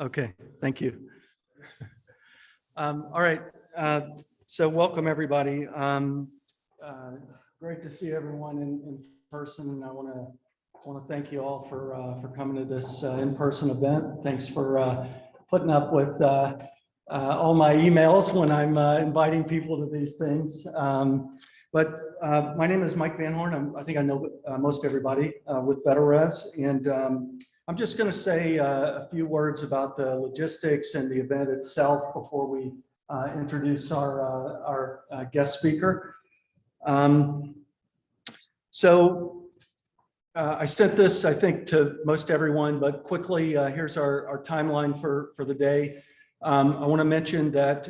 Okay, thank you. All right, so welcome everybody. Great to see everyone in person, and I want to thank you all for coming to this in-person event. Thanks for putting up with all my emails when I'm inviting people to these things. But my name is Mike Van Horn. I think I know most everybody with Betterez, and I'm just going to say a few words about the logistics and the event itself before we introduce our guest speaker. I sent this, I think, to most everyone, but quickly, here's our timeline for the day. I want to mention that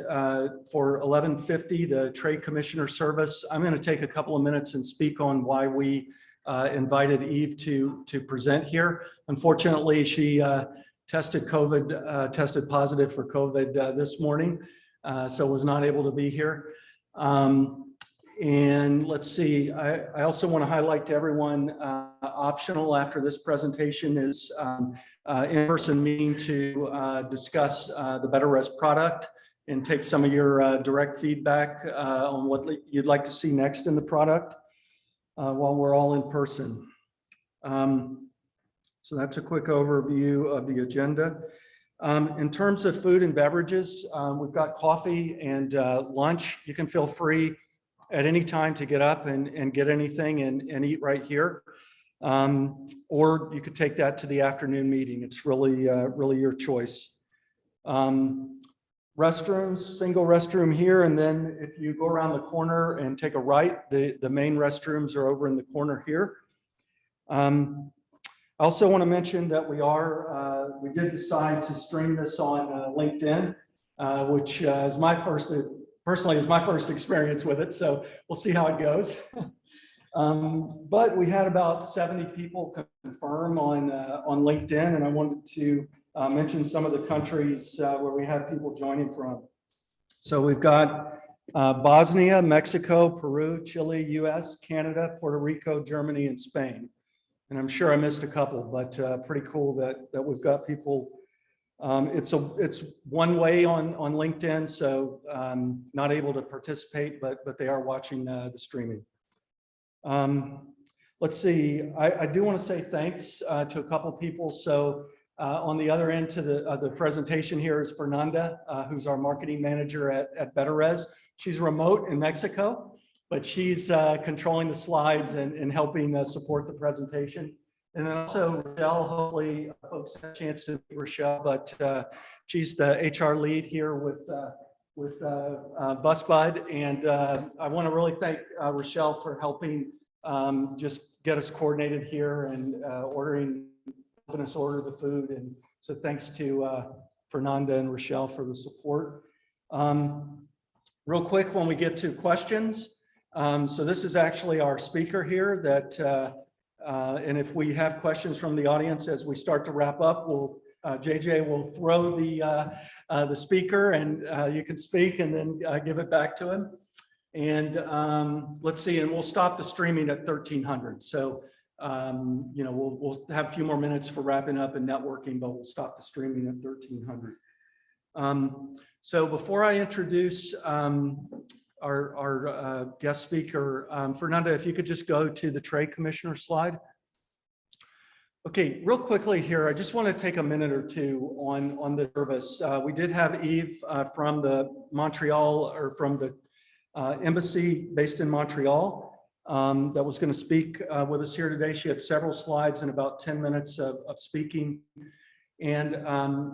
for 11:50, the Trade Commissioner service, I'm going to take a couple of minutes and speak on why we invited Eve to present here. Unfortunately, she tested positive for COVID this morning, so was not able to be here. And let's see, I also want to highlight to everyone, optional after this presentation is in-person meeting to discuss the Betterez product and take some of your direct feedback on what you'd like to see next in the product while we're all in person. So that's a quick overview of the agenda. In terms of food and beverages, we've got coffee and lunch. You can feel free at any time to get up and get anything and eat right here. Or you could take that to the afternoon meeting. It's really your choice. Restrooms, single restroom here, and then if you go around the corner and take a right, the main restrooms are over in the corner here. I also want to mention that we did decide to stream this on LinkedIn, which is personally is my first experience with it, so we'll see how it goes. But we had about 70 people confirm on LinkedIn, and I wanted to mention some of the countries where we had people joining from. So we've got Bosnia, Mexico, Peru, Chile, US, Canada, Puerto Rico, Germany, and Spain. And I'm sure I missed a couple, but pretty cool that we've got people. It's one way on LinkedIn, so not able to participate, but they are watching the streaming. Let's see, I do want to say thanks to a couple people. So on the other end to the presentation here is Fernanda, who's our marketing manager at Betterez. She's remote in Mexico, but she's controlling the slides and helping support the presentation. And then also Rochelle, hopefully folks have a chance to meet Rochelle, but she's the HR lead here with BusBud. And I want to really thank Rochelle for helping just get us coordinated here and helping us order the food. And so thanks to Fernanda and Rochelle for the support. Real quick, when we get to questions, so this is actually our speaker here that, and if we have questions from the audience as we start to wrap up, JJ will throw the speaker and you can speak and then give it back to him. And let's see, and we'll stop the streaming at 1300. So, you know, we'll have a few more minutes for wrapping up and networking, but we'll stop the streaming at 1300. So before I introduce our guest speaker, Fernanda, if you could just go to the Trade Commissioner slide. Okay, real quickly here, I just want to take a minute or two on the service. We did have Eve from the Montreal, or from the embassy based in Montreal, that was going to speak with us here today. She had several slides and about 10 minutes of speaking. And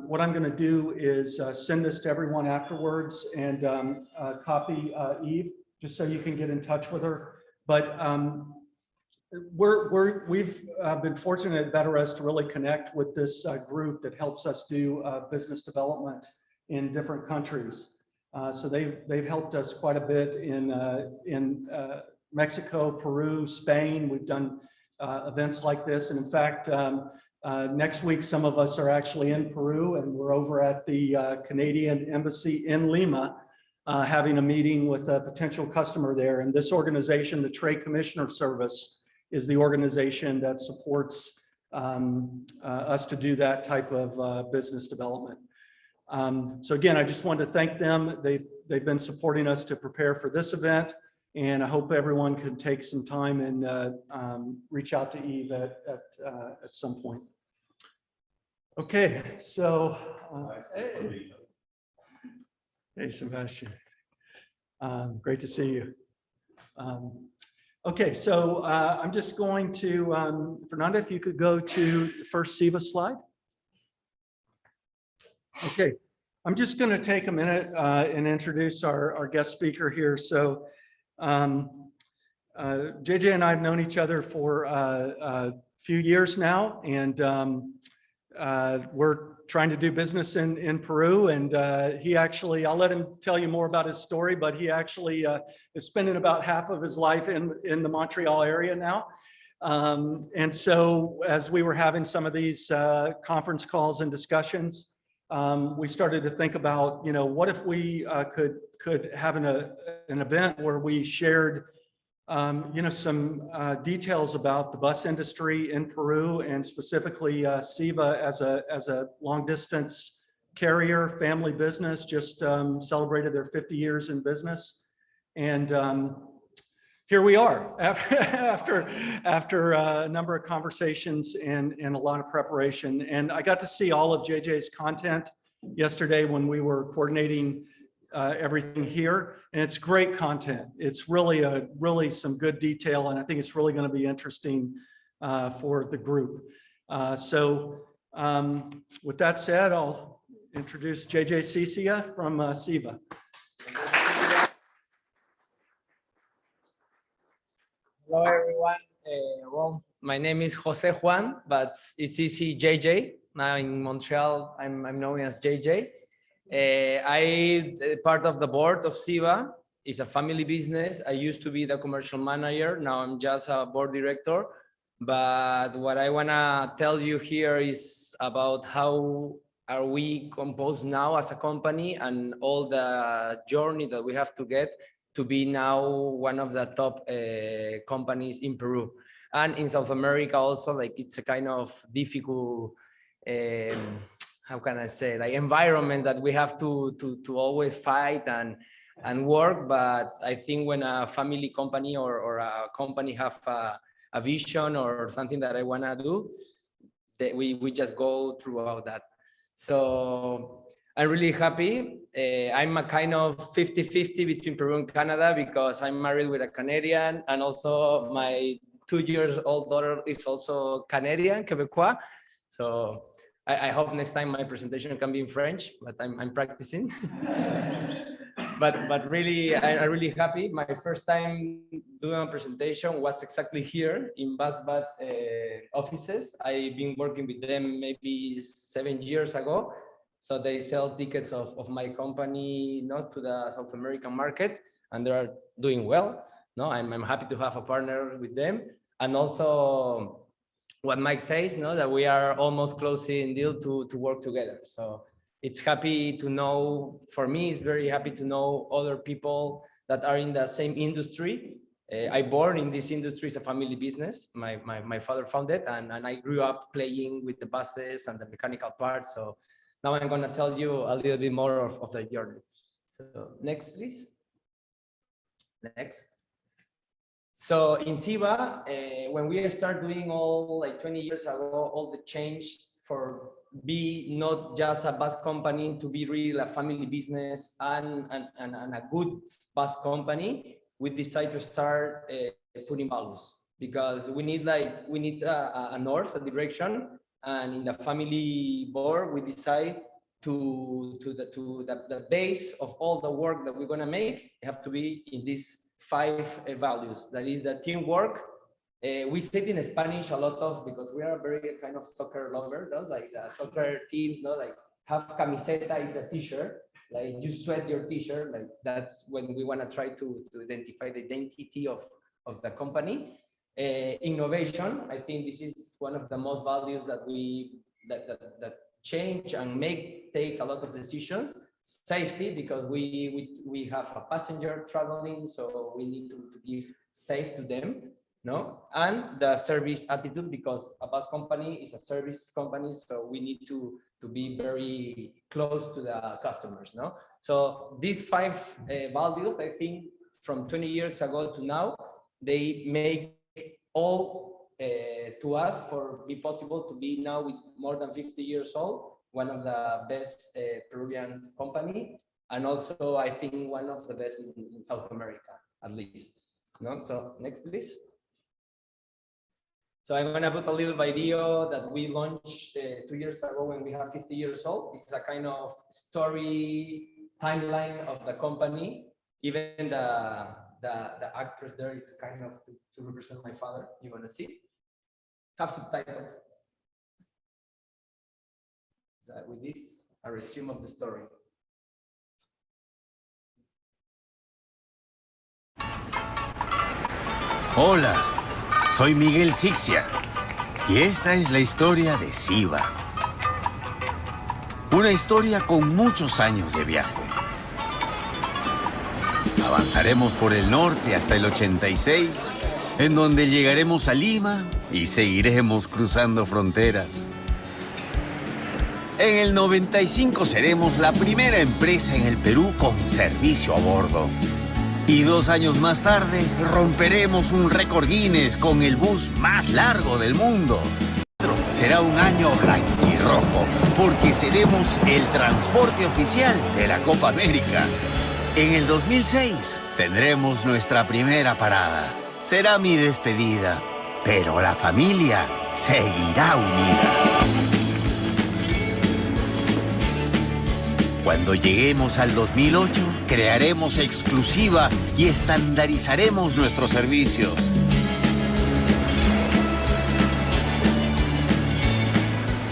what I'm going to do is send this to everyone afterwards and copy Eve, just so you can get in touch with her. But we've been fortunate at Betterez to really connect with this group that helps us do business development in different countries. So they've helped us quite a bit in Mexico, Peru, Spain. We've done events like this, and in fact, next week, some of us are actually in Peru, and we're over at the Canadian Embassy in Lima, having a meeting with a potential customer there. And this organization, the Trade Commissioner Service, is the organization that supports us to do that type of business development. So again, I just wanted to thank them. They've been supporting us to prepare for this event, and I hope everyone can take some time and reach out to Eve at some point. Okay, so hey Sebastian, great to see you. Okay, so I'm just going to, Fernanda, if you could go to the first CIVA slide. Okay, I'm just going to take a minute and introduce our guest speaker here. So JJ and I have known each other for a few years now, and we're trying to do business in Peru. And he actually, I'll let him tell you more about his story, but he actually is spending about half of his life in the Montreal area now. And so as we were having some of these conference calls and discussions, we started to think about, you know, what if we could have an event where we shared, you know, some details about the bus industry in Peru, and specifically CIVA as a long distance carrier, family business, just celebrated their 50 years in business. And here we are after a number of conversations and a lot of preparation. And I got to see all of JJ's content yesterday when we were coordinating everything here, and it's great content. It's really some good detail, and I think it's really going to be interesting for the group. So with that said, I'll introduce JJ Cicia from CIVA. Hello, everyone. Well, my name is Jose Juan, but it's easy JJ. Now in Montreal, I'm known as JJ. I part of the board of CIVA. It's a family business. I used to be the commercial manager. Now I'm just a board director. But what I wanna tell you here is about how are we composed now as a company and all the journey that we have to get to be now one of the top companies in Peru and in South America also. Like, it's a kind of difficult, how can I say, like, environment that we have to always fight and work. But I think when a family company or a company have a vision or something that I wanna do, that we just go throughout that. So I'm really happy. I'm a kind of 50-50 between Peru and Canada because I'm married with a Canadian, and also my 2-year-old daughter is also Canadian, Quebecois. So I hope next time my presentation can be in French, but I'm practicing. but really, I'm really happy. My first time doing a presentation was exactly here in BusBat offices. I've been working with them maybe 7 years ago. So they sell tickets of my company, not to the South American market, and they are doing well. No, I'm happy to have a partner with them. And also what Mike says, no, that we are almost closing deal to work together. So it's happy to know, for me, it's very happy to know other people that are in the same industry. I born in this industry, it's a family business. My father founded, and I grew up playing with the buses and the mechanical parts. So now I'm going to tell you a little bit more of the journey. So next, please. Next. So in CIVA, when we start doing all, like 20 years ago, all the change for be not just a bus company to be really a family business and a good bus company, we decided to start putting values, because we need a north, a direction. And in the family board, we decide to the base of all the work that we're gonna make have to be in these 5 values. That is the teamwork. We say it in Spanish a lot of, because we are very kind of soccer lover, no? Like soccer teams, no, like have camiseta in the t-shirt, like you sweat your t-shirt. Like that's when we want to try to identify the identity of the company. Innovation, I think this is one of the most values that that change and take a lot of decisions. Safety, because we have a passenger traveling, so we need to give safe to them. no? And the service attitude, because a bus company is a service company, so we need to be very close to the customers, no? So these five values, I think, from 20 years ago to now, they make all to us for be possible to be now with more than 50 years old, one of the best Peruvian company, and also I think one of the best in South America, at least. No? So next, please. So I'm gonna put a little video that we launched 2 years ago when we have 50 years old. It's a kind of story timeline of the company. Even the actress there is kind of to represent my father. You wanna see? Have subtitles. With this, a resume of the story. Hola, soy Miguel Sixia y esta es la historia de CIVA. Una historia con muchos años de viaje. Avanzaremos por el norte hasta el 86, en donde llegaremos a Lima y seguiremos cruzando fronteras. En el 95 seremos la primera empresa en el Perú con servicio a bordo. Y 2 años más tarde, romperemos un récord Guinness con el bus más largo del mundo. Será un año blanquirrojo, porque seremos el transporte oficial de la Copa América. En el 2006, tendremos nuestra primera parada. Será mi despedida, pero la familia seguirá unida. Cuando lleguemos al 2008, crearemos exclusiva y estandarizaremos nuestros servicios.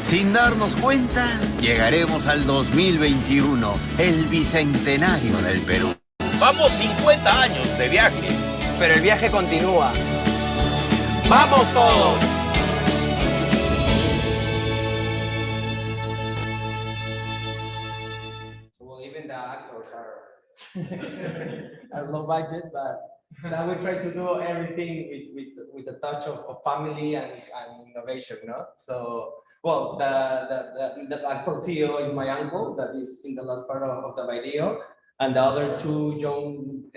Sin darnos cuenta, llegaremos al 2021, el bicentenario del Perú. Vamos 50 años de viaje. Pero el viaje continúa. ¡Vamos todos! Even the actors are low budget, but now we try to do everything with a touch of family and innovation, no? So, well, the actual CEO is my uncle, that is in the last part of the video, and the other 2 young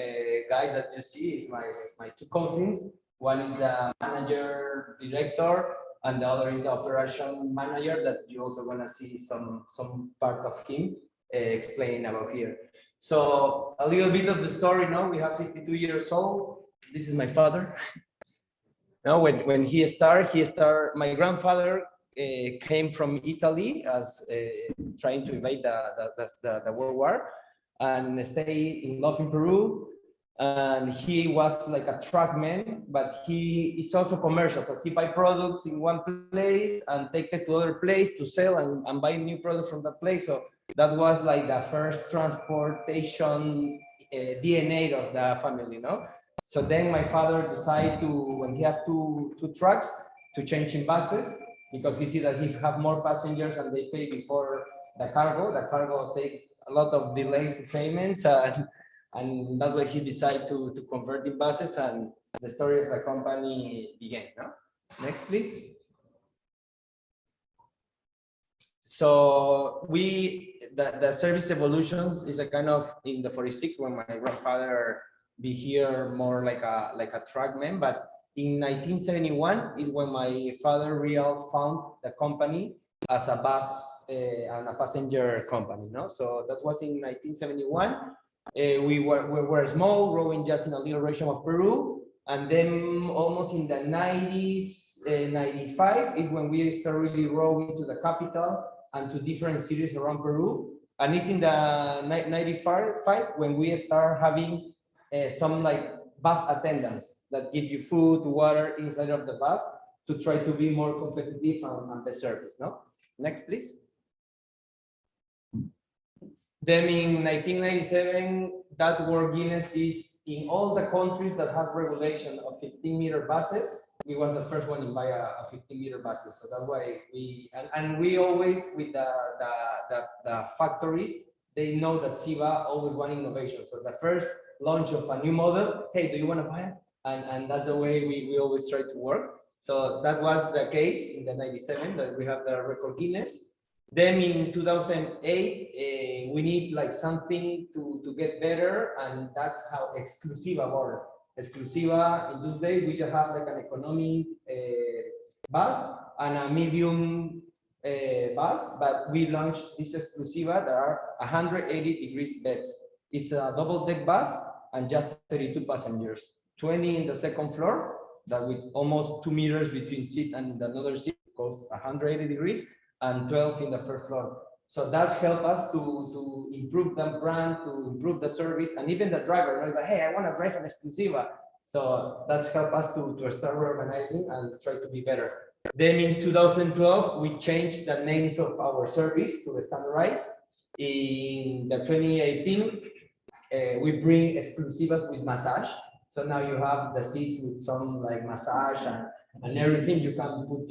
guys that you see is my 2 cousins. One is the manager director, and the other is the operation manager that you also gonna see some part of him explaining about here. So a little bit of the story. Now we have 52 years old. This is my father. Now when he started, my grandfather came from Italy as trying to invade the World War and stay in love in Peru. And he was like a truckman, but he is also commercial. So he buy products in one place and take it to other place to sell and buy new products from that place. So that was like the first transportation DNA of the family, no? So then my father decided to, when he has two trucks, to change in buses, because he see that he have more passengers and they pay before the cargo. The cargo take a lot of delays to payments, and that's why he decided to convert in buses, and the story of the company began. No? Next, please. So the service evolutions is a kind of in the 46 when my grandfather be here more like a truckman, but in 1971 is when my father real found the company as a bus and a passenger company. No, so that was in 1971. We were small, growing just in a little region of Peru, and then almost in the 90s, 95 is when we start really growing to the capital and to different cities around Peru. And it's in the 95 when we start having some like bus attendants that give you food, water inside of the bus to try to be more competitive on the service. No, next, please. Then in 1997, that World Guinness is in all the countries that have regulation of 15-meter buses. We was the first one in buy a 15-meter buses. So that's why we always with the factories, they know that CIVA always want innovation. So the first launch of a new model, hey, do you want to buy it? and that's the way we always try to work. So that was the case in the 97 that we have the record Guinness. Then in 2008, we need like something to get better, and that's how Exclusiva born. Exclusiva in those days, we just have like an economy bus and a medium bus, but we launched this Exclusiva that are 180 degrees beds. It's a double deck bus and just 32 passengers, 20 in the second floor, that with almost 2 meters between seat and another seat, goes 180 degrees, and 12 in the first floor. So that's helped us to improve the brand, to improve the service, and even the driver, like, hey, I want to drive an Exclusiva. So that's helped us to start reorganizing and try to be better. Then in 2012, we changed the names of our service to standardize. In the 2018, we bring Exclusivas with massage. So now you have the seats with some like massage and everything. You can put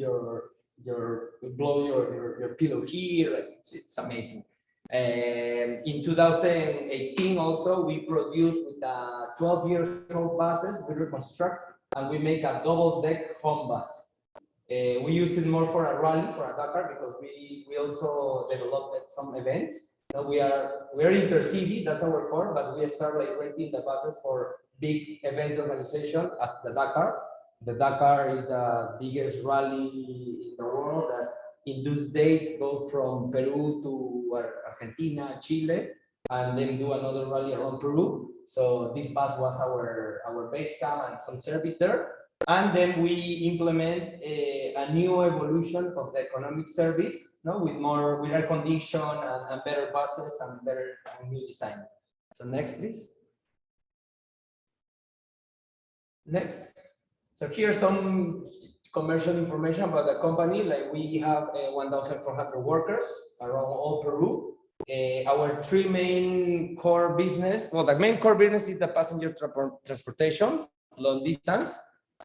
blow your pillow here. Like it's amazing. In 2018 also, we produced with 12 years old buses, we reconstruct and we make a double deck home bus. We use it more for a rally, for a Dakar, because we also developed some events. We're intercity, that's our core, but we start like renting the buses for big event organization as the Dakar. The Dakar is the biggest rally in the world that in those dates go from Peru to Argentina, Chile, and then do another rally around Peru. So this bus was our base camp and some service there. And then we implement a new evolution of the economic service, with air condition and better buses and better new design. So next, please. Next. So here's some commercial information about the company. Like we have 1,400 workers around all Peru. Our three main core business. Well, the main core business is the passenger transportation, long distance.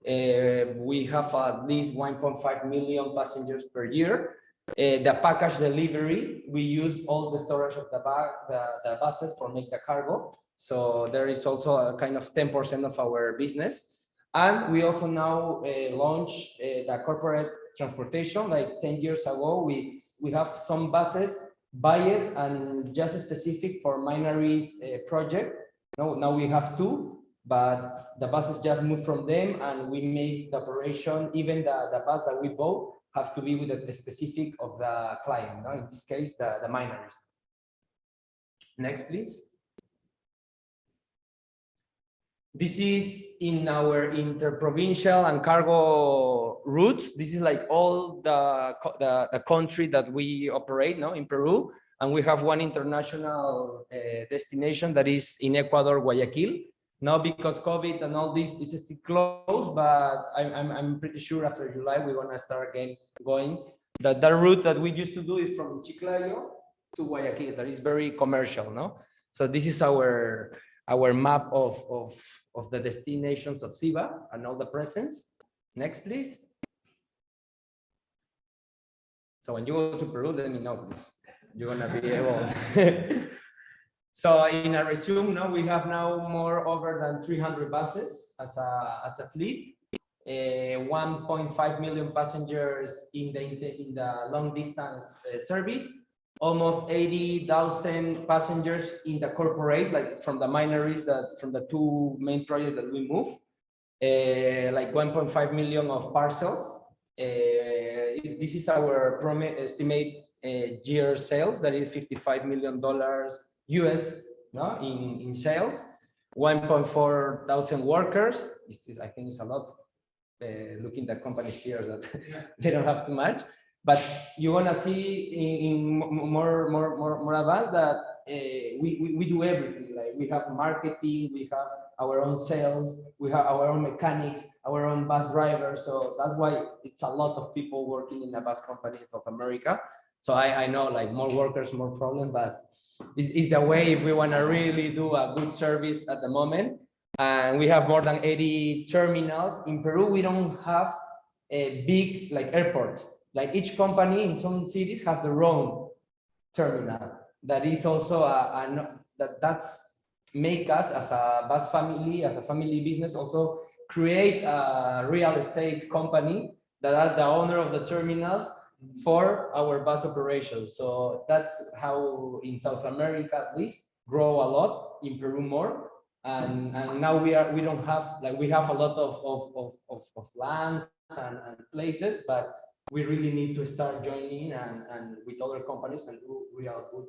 We have at least 1.5 million passengers per year. The package delivery, we use all the storage of the buses for make the cargo. So there is also a kind of 10% of our business. And we also now launch the corporate transportation. Like 10 years ago, we have some buses buy it and just specific for Minories project. Now we have 2. But the buses just move from them and we make the operation, even the bus that we bought have to be with the specific of the client, in this case, the Minories. Next, please. This is in our interprovincial and cargo routes. This is like all the country that we operate in Peru. And we have one international destination that is in Ecuador, Guayaquil. Now, because COVID and all this is still closed, but I'm pretty sure after July, we're going to start again going. That route that we used to do is from Chiclayo to Guayaquil. That is very commercial, So this is our map of the destinations of CIVA and all the presence. Next, please. So when you go to Peru, let me know, please. You're going to be able... So in a resume, we have now over than 300 buses as a fleet, 1.5 million passengers in the long distance service, almost 80,000 passengers in the corporate, like from the Minories, from the 2 main projects that we move, like 1.5 million of parcels. This is our estimate year sales, that is $55 million. US in sales, 1.4 thousand workers. This is, I think, it's a lot. Looking at companies here that they don't have too much, but you wanna see in more advanced that we do everything. Like we have marketing, we have our own sales, we have our own mechanics, our own bus drivers. So that's why it's a lot of people working in the bus companies of America. So I know like more workers, more problem, but is the way if we want to really do a good service at the moment. And we have more than 80 terminals. In Peru, we don't have a big like airport. Like each company in some cities have their own terminal. That is also that's make us as a bus family, as a family business, also create a real estate company that are the owner of the terminals for our bus operations. So that's how in South America at least grow a lot, in Peru more. And now we don't have, like, we have a lot of lands and places, but we really need to start joining and with other companies and do real good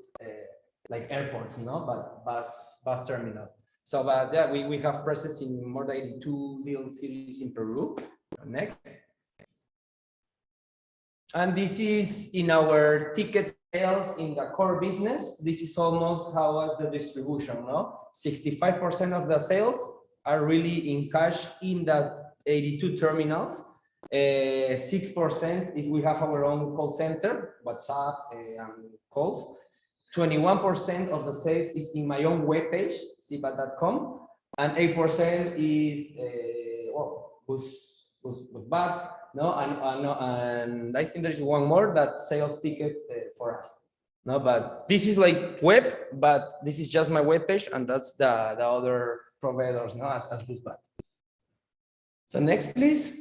like airports, but bus terminals. So, but yeah, we have presence in more than 82 little cities in Peru. Next. And this is in our ticket sales in the core business. This is almost how was the distribution, no? 65% of the sales are really in cash in the 82 terminals. 6% is we have our own call center, WhatsApp and calls. 21% of the sales is in my own webpage, CIVA.com, and 8% is was bad. No, and I think there's one more that sales ticket for us. No, but this is like web, but this is just my web page, and that's the other providers, no, as bad. So next, please.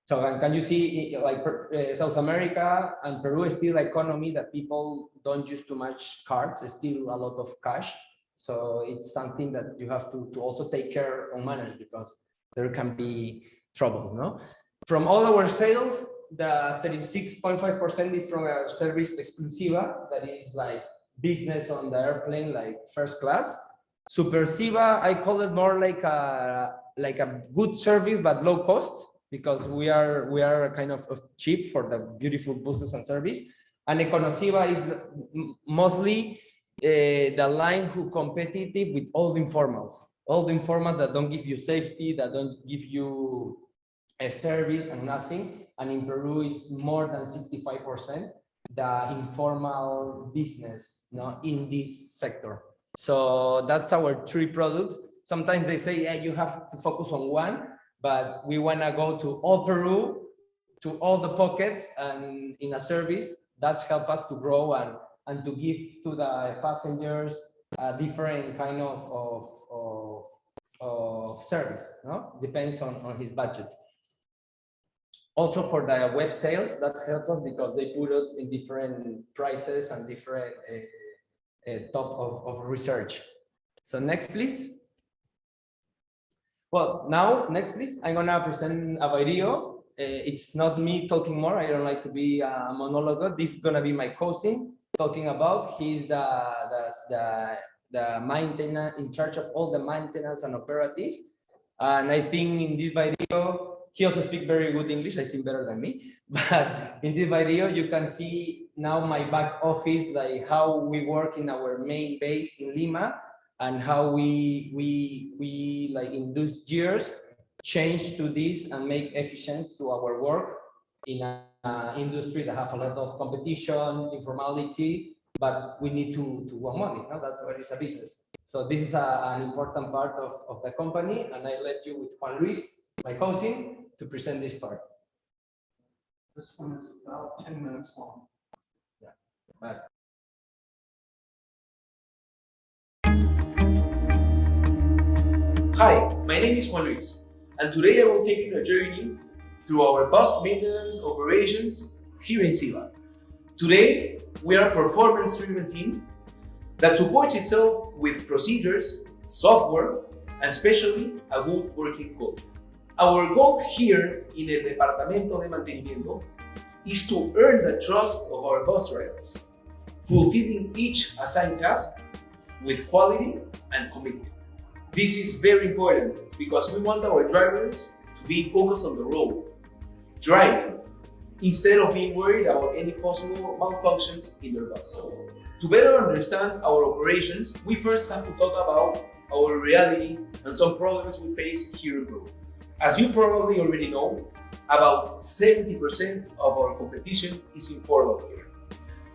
So can you see, like, South America and Peru is still economy that people don't use too much cards, it's still a lot of cash. So it's something that you have to also take care and manage, because there can be troubles, no? From all our sales, the 36.5% is from our service exclusiva, that is like business on the airplane, like first class. Super CIVA, I call it more like a good service but low cost, because we are kind of cheap for the beautiful buses and service. And Econociva is mostly the line who competitive with all the informals that don't give you safety, that don't give you a service and nothing. And in Peru is more than 65% the informal business, no, in this sector. So that's our three products. Sometimes they say, yeah, you have to focus on one, but we want to go to all Peru, to all the pockets, and in a service that's help us to grow and to give to the passengers a different kind of service, no? Depends on his budget. Also for the web sales, that helps us because they put us in different prices and different top of research. So next, please. Well, now, next, please. I'm gonna present a video. It's not me talking more. I don't like to be a monologue. This is gonna be my cousin talking about. He's the maintenance, in charge of all the maintenance and operative. And I think in this video, he also speaks very good English, I think better than me. But in this video, you can see now my back office, like how we work in our main base in Lima, and how we like in those years change to this and make efficiency to our work in an industry that have a lot of competition, informality, but we need to want money. No? That's what is a business. So this is an important part of the company, and I let you with Juan Luis, my cousin, to present this part. This one is about 10 minutes long. Yeah. But Hi, my name is Juan Luis, and today I will take you on a journey through our bus maintenance operations here in CIVA. Today, we are a performance-driven team that supports itself with procedures, software, and especially a good working culture. Our goal here in el Departamento de Mantenimiento is to earn the trust of our bus drivers, fulfilling each assigned task with quality and commitment. This is very important because we want our drivers to be focused on the road, driving, instead of being worried about any possible malfunctions in their bus. To better understand our operations, we first have to talk about our reality and some problems we face here in Peru. As you probably already know, about 70% of our competition is informal here.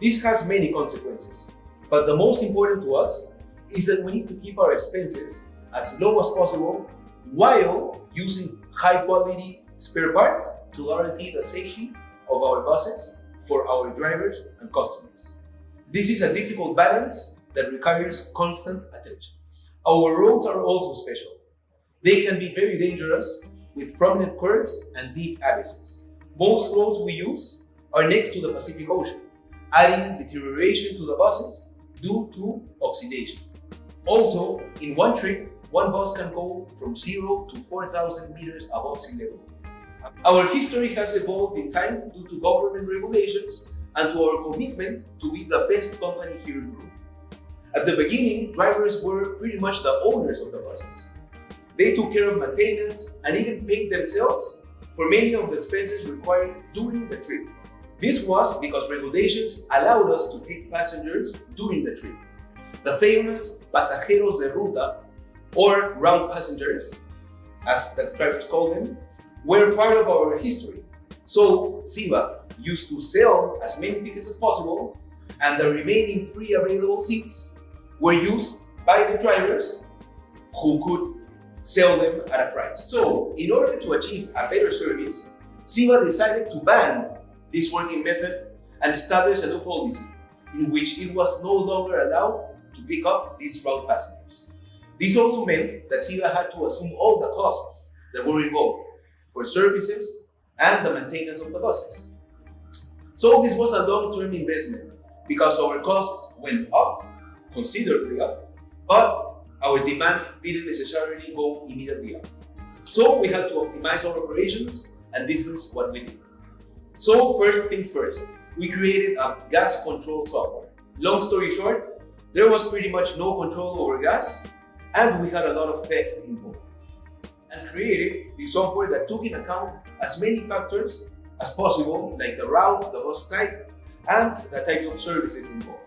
This has many consequences, but the most important to us is that we need to keep our expenses as low as possible while using high quality spare parts to guarantee the safety of our buses for our drivers and customers. This is a difficult balance that requires constant attention. Our roads are also special. They can be very dangerous with prominent curves and deep abysses. Most roads we use are next to the Pacific Ocean, adding deterioration to the buses due to oxidation. Also, in one trip, one bus can go from 0 to 4,000 meters above sea level. Our history has evolved in time due to government regulations and to our commitment to be the best company here in Peru. At the beginning, drivers were pretty much the owners of the buses. They took care of maintenance and even paid themselves for many of the expenses required during the trip. This was because regulations allowed us to take passengers during the trip. The famous pasajeros de ruta, or route passengers, as the drivers call them, were part of our history. So CIVA used to sell as many tickets as possible, and the remaining free available seats were used by the drivers who could sell them at a price. So, in order to achieve a better service, CIVA decided to ban this working method and establish a new policy in which it was no longer allowed to pick up these route passengers. This also meant that CIVA had to assume all the costs that were involved for services and the maintenance of the buses. So this was a long-term investment because our costs went up, considerably up, but our demand didn't necessarily go immediately up. So we had to optimize our operations, and this is what we did. So first things first, we created a gas control software. Long story short, there was pretty much no control over gas, and we had a lot of theft involved. And created the software that took in account as many factors as possible, like the route, the bus type, and the types of services involved.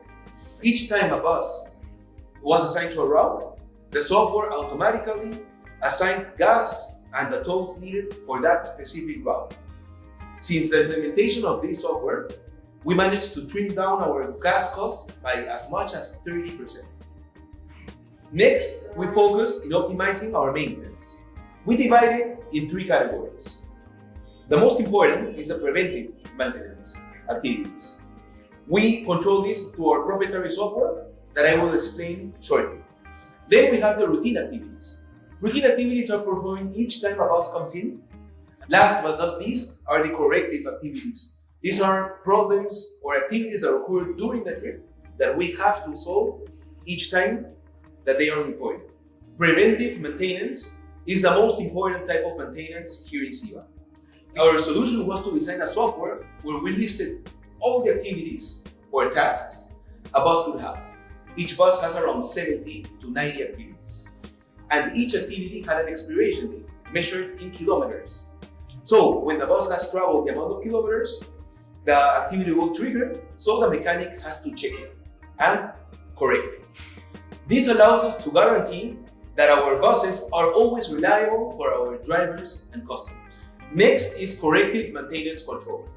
Each time a bus was assigned to a route, the software automatically assigned gas and the tolls needed for that specific route. Since the implementation of this software, we managed to trim down our gas costs by as much as 30%. Next, we focused in optimizing our maintenance. We divide it in 3 categories. The most important is the preventive maintenance activities. We control this through our proprietary software that I will explain shortly. Then we have the routine activities. Routine activities are performed each time a bus comes in. Last but not least are the corrective activities. These are problems or activities that occur during the trip that we have to solve each time that they are reported. Preventive maintenance is the most important type of maintenance here in CIVA. Our solution was to design a software where we listed all the activities or tasks a bus could have. Each bus has around 70 to 90 activities, and each activity had an expiration date measured in kilometers. So when the bus has traveled the amount of kilometers, the activity will trigger, so the mechanic has to check it and correct it. This allows us to guarantee that our buses are always reliable for our drivers and customers. Next is corrective maintenance control.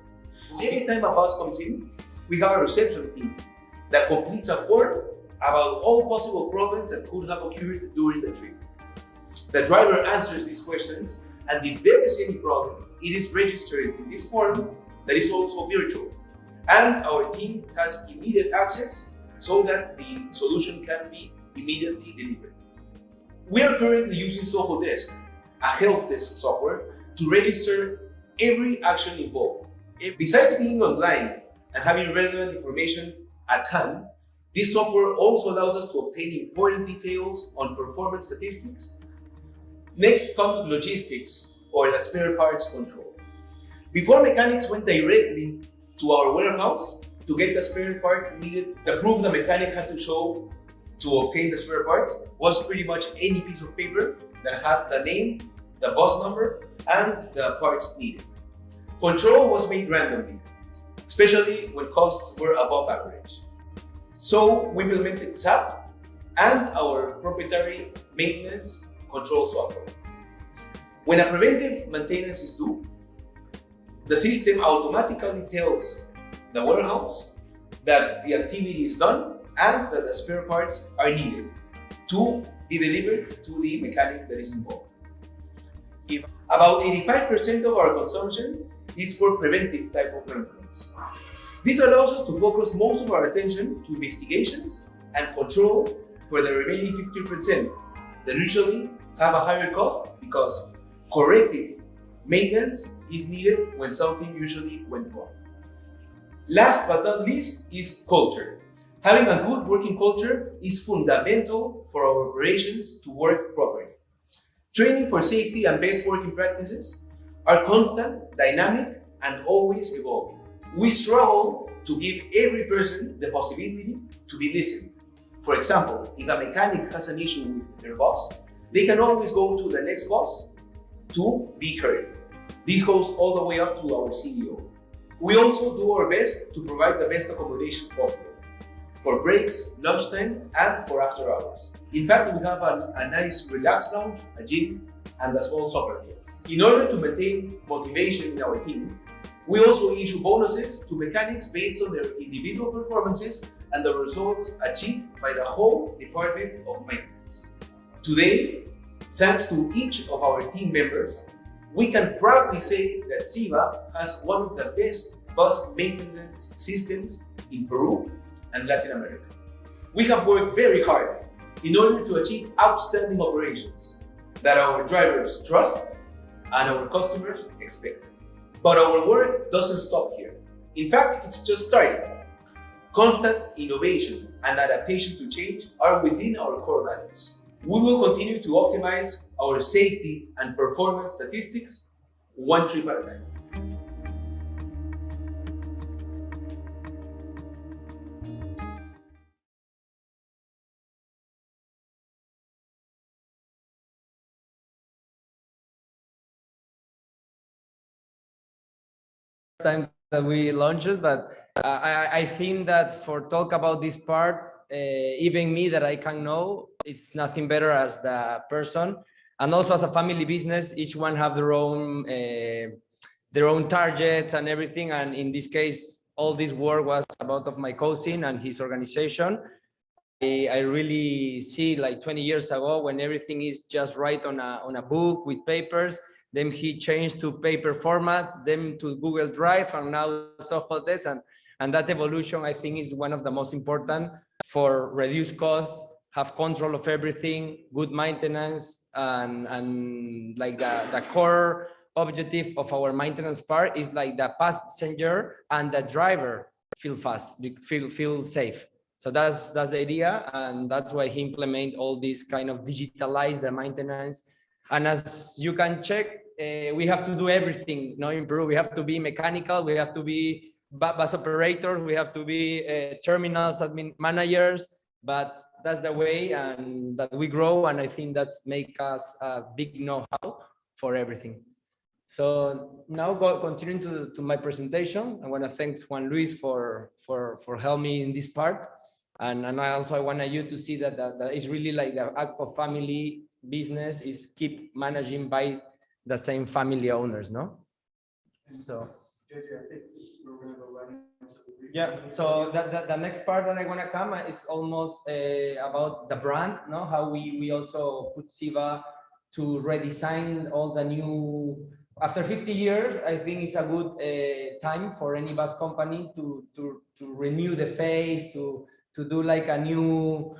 Every time a bus comes in, we have a reception team that completes a form about all possible problems that could have occurred during the trip. The driver answers these questions, and if there is any problem, it is registered in this form that is also virtual. And our team has immediate access so that the solution can be immediately delivered. We are currently using Soho Desk, a help desk software, to register every action involved. Besides being online and having relevant information at hand, this software also allows us to obtain important details on performance statistics. Next comes logistics, or the spare parts control. Before mechanics went directly to our warehouse to get the spare parts needed, the proof the mechanic had to show to obtain the spare parts was pretty much any piece of paper that had the name, the bus number, and the parts needed. Control was made randomly, especially when costs were above average. So we implemented SAP and our proprietary maintenance control software. When a preventive maintenance is due, the system automatically tells the warehouse that the activity is done and that the spare parts are needed to be delivered to the mechanic that is involved. About 85% of our consumption is for preventive type of maintenance. This allows us to focus most of our attention to investigations and control for the remaining 50% that usually have a higher cost because corrective maintenance is needed when something usually went wrong. Last but not least is culture. Having a good working culture is fundamental for our operations to work properly. Training for safety and best working practices are constant, dynamic, and always evolving. We struggle to give every person the possibility to be listened. For example, if a mechanic has an issue with their boss, they can always go to the next boss to be heard. This goes all the way up to our CEO. We also do our best to provide the best accommodations possible for breaks, lunchtime, and for after hours. In fact, we have a nice relaxed lounge, a gym, and a small soccer field. In order to maintain motivation in our team, we also issue bonuses to mechanics based on their individual performances and the results achieved by the whole department of maintenance. Today, thanks to each of our team members, we can proudly say that CIVA has one of the best bus maintenance systems in Peru and Latin America. We have worked very hard in order to achieve outstanding operations that our drivers trust and our customers expect. But our work doesn't stop here. In fact, it's just starting. Constant innovation and adaptation to change are within our core values. We will continue to optimize our safety and performance statistics one trip at a time. Time that we launched it, but I think that for talk about this part, even me that I can know, it's nothing better as the person, and also as a family business, each one have their own target and everything. And in this case, all this work was about of my cousin and his organization. I really see like 20 years ago when everything is just right on a book with papers. Then he changed to paper format, then to Google Drive, and now Soho Desk. And that evolution, I think, is one of the most important for reduce costs, have control of everything, good maintenance, and like the core objective of our maintenance part is like the passenger and the driver feel fast, feel safe. So that's the idea, and that's why he implement all these kind of digitalize the maintenance. And as you can check, we have to do everything. You in Peru, we have to be mechanical, we have to be bus operators, we have to be terminals admin managers. But that's the way and that we grow, and I think that's make us a big know-how for everything. So now continuing to my presentation, I want to thank Juan Luis for helping me in this part, and I want you to see that it's really like the act of family business is keep managing by the same family owners, no? So yeah, so the next part that I want to come is almost about the brand, no? How we also put CIVA to redesign all the new. After 50 years, I think it's a good time for any bus company to renew the face, to do like a new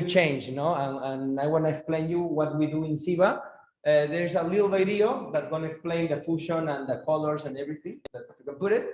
change, no? And I want to explain you what we do in CIVA. There's a little video that's going to explain the fusion and the colors and everything. If you can put it.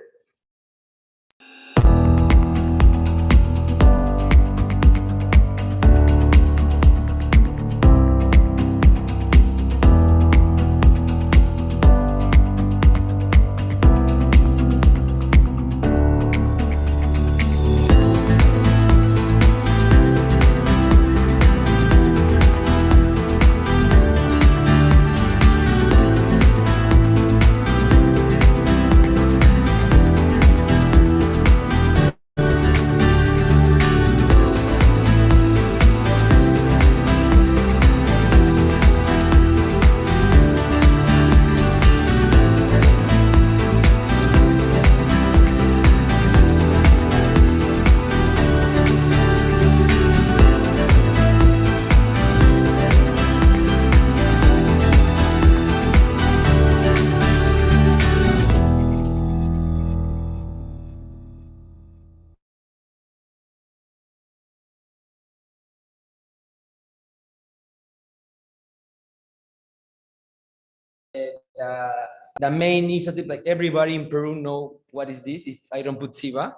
the main initiative, like everybody in Peru know what is this if I don't put CIVA.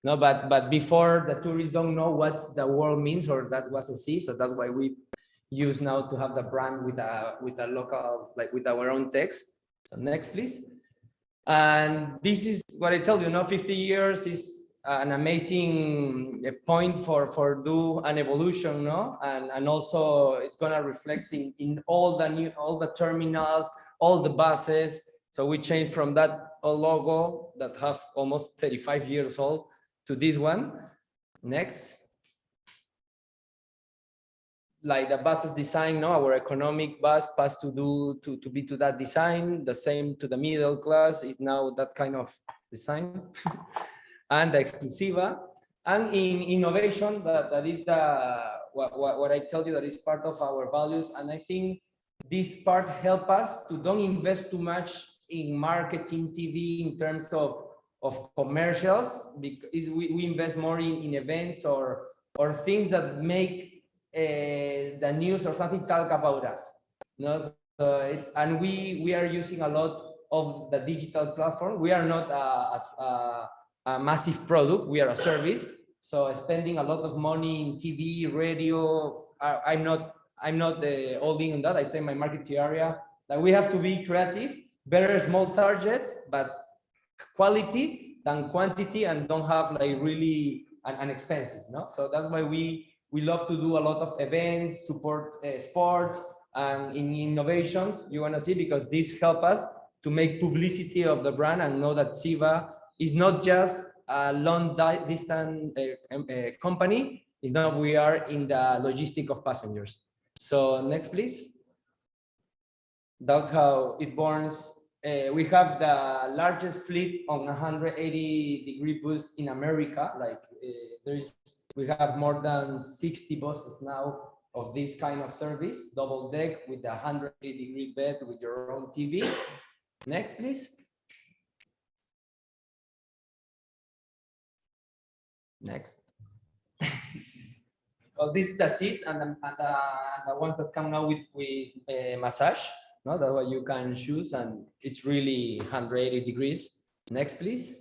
No, but before the tourists don't know what the word means or that was a C, so that's why we use now to have the brand with a local, like with our own text. So next, please. And this is what I told you, 50 years is an amazing point for do an evolution, no? And also it's gonna reflect in all the terminals, all the buses. So we changed from that logo that have almost 35 years old to this one. Next. Like the buses design, no, our economic bus passed to be to that design. The same to the middle class is now that kind of design. And the exclusiva. And in innovation, that is what I told you, that is part of our values. And I think this part help us to don't invest too much in marketing TV in terms of commercials, because we invest more in events or things that make the news or something talk about us. No? And we are using a lot of the digital platform. We are not a massive product, we are a service. So spending a lot of money in TV, radio, I'm not all in on that. I say my marketing area that we have to be creative, better small targets, but quality than quantity, and don't have like really an expensive, no? So that's why we love to do a lot of events, support sport, and in innovations you want to see, because this help us to make publicity of the brand and know that CIVA is not just a long distance company. It's not, we are in the logistic of passengers. So next, please. That's how it burns. We have the largest fleet on 180-degree bus in America. Like we have more than 60 buses now of this kind of service, double deck with a 180-degree bed with your own TV. Next, please. Next. Well, this is the seats and the ones that come now with massage. No, that's what you can choose, and it's really 180 degrees. Next, please.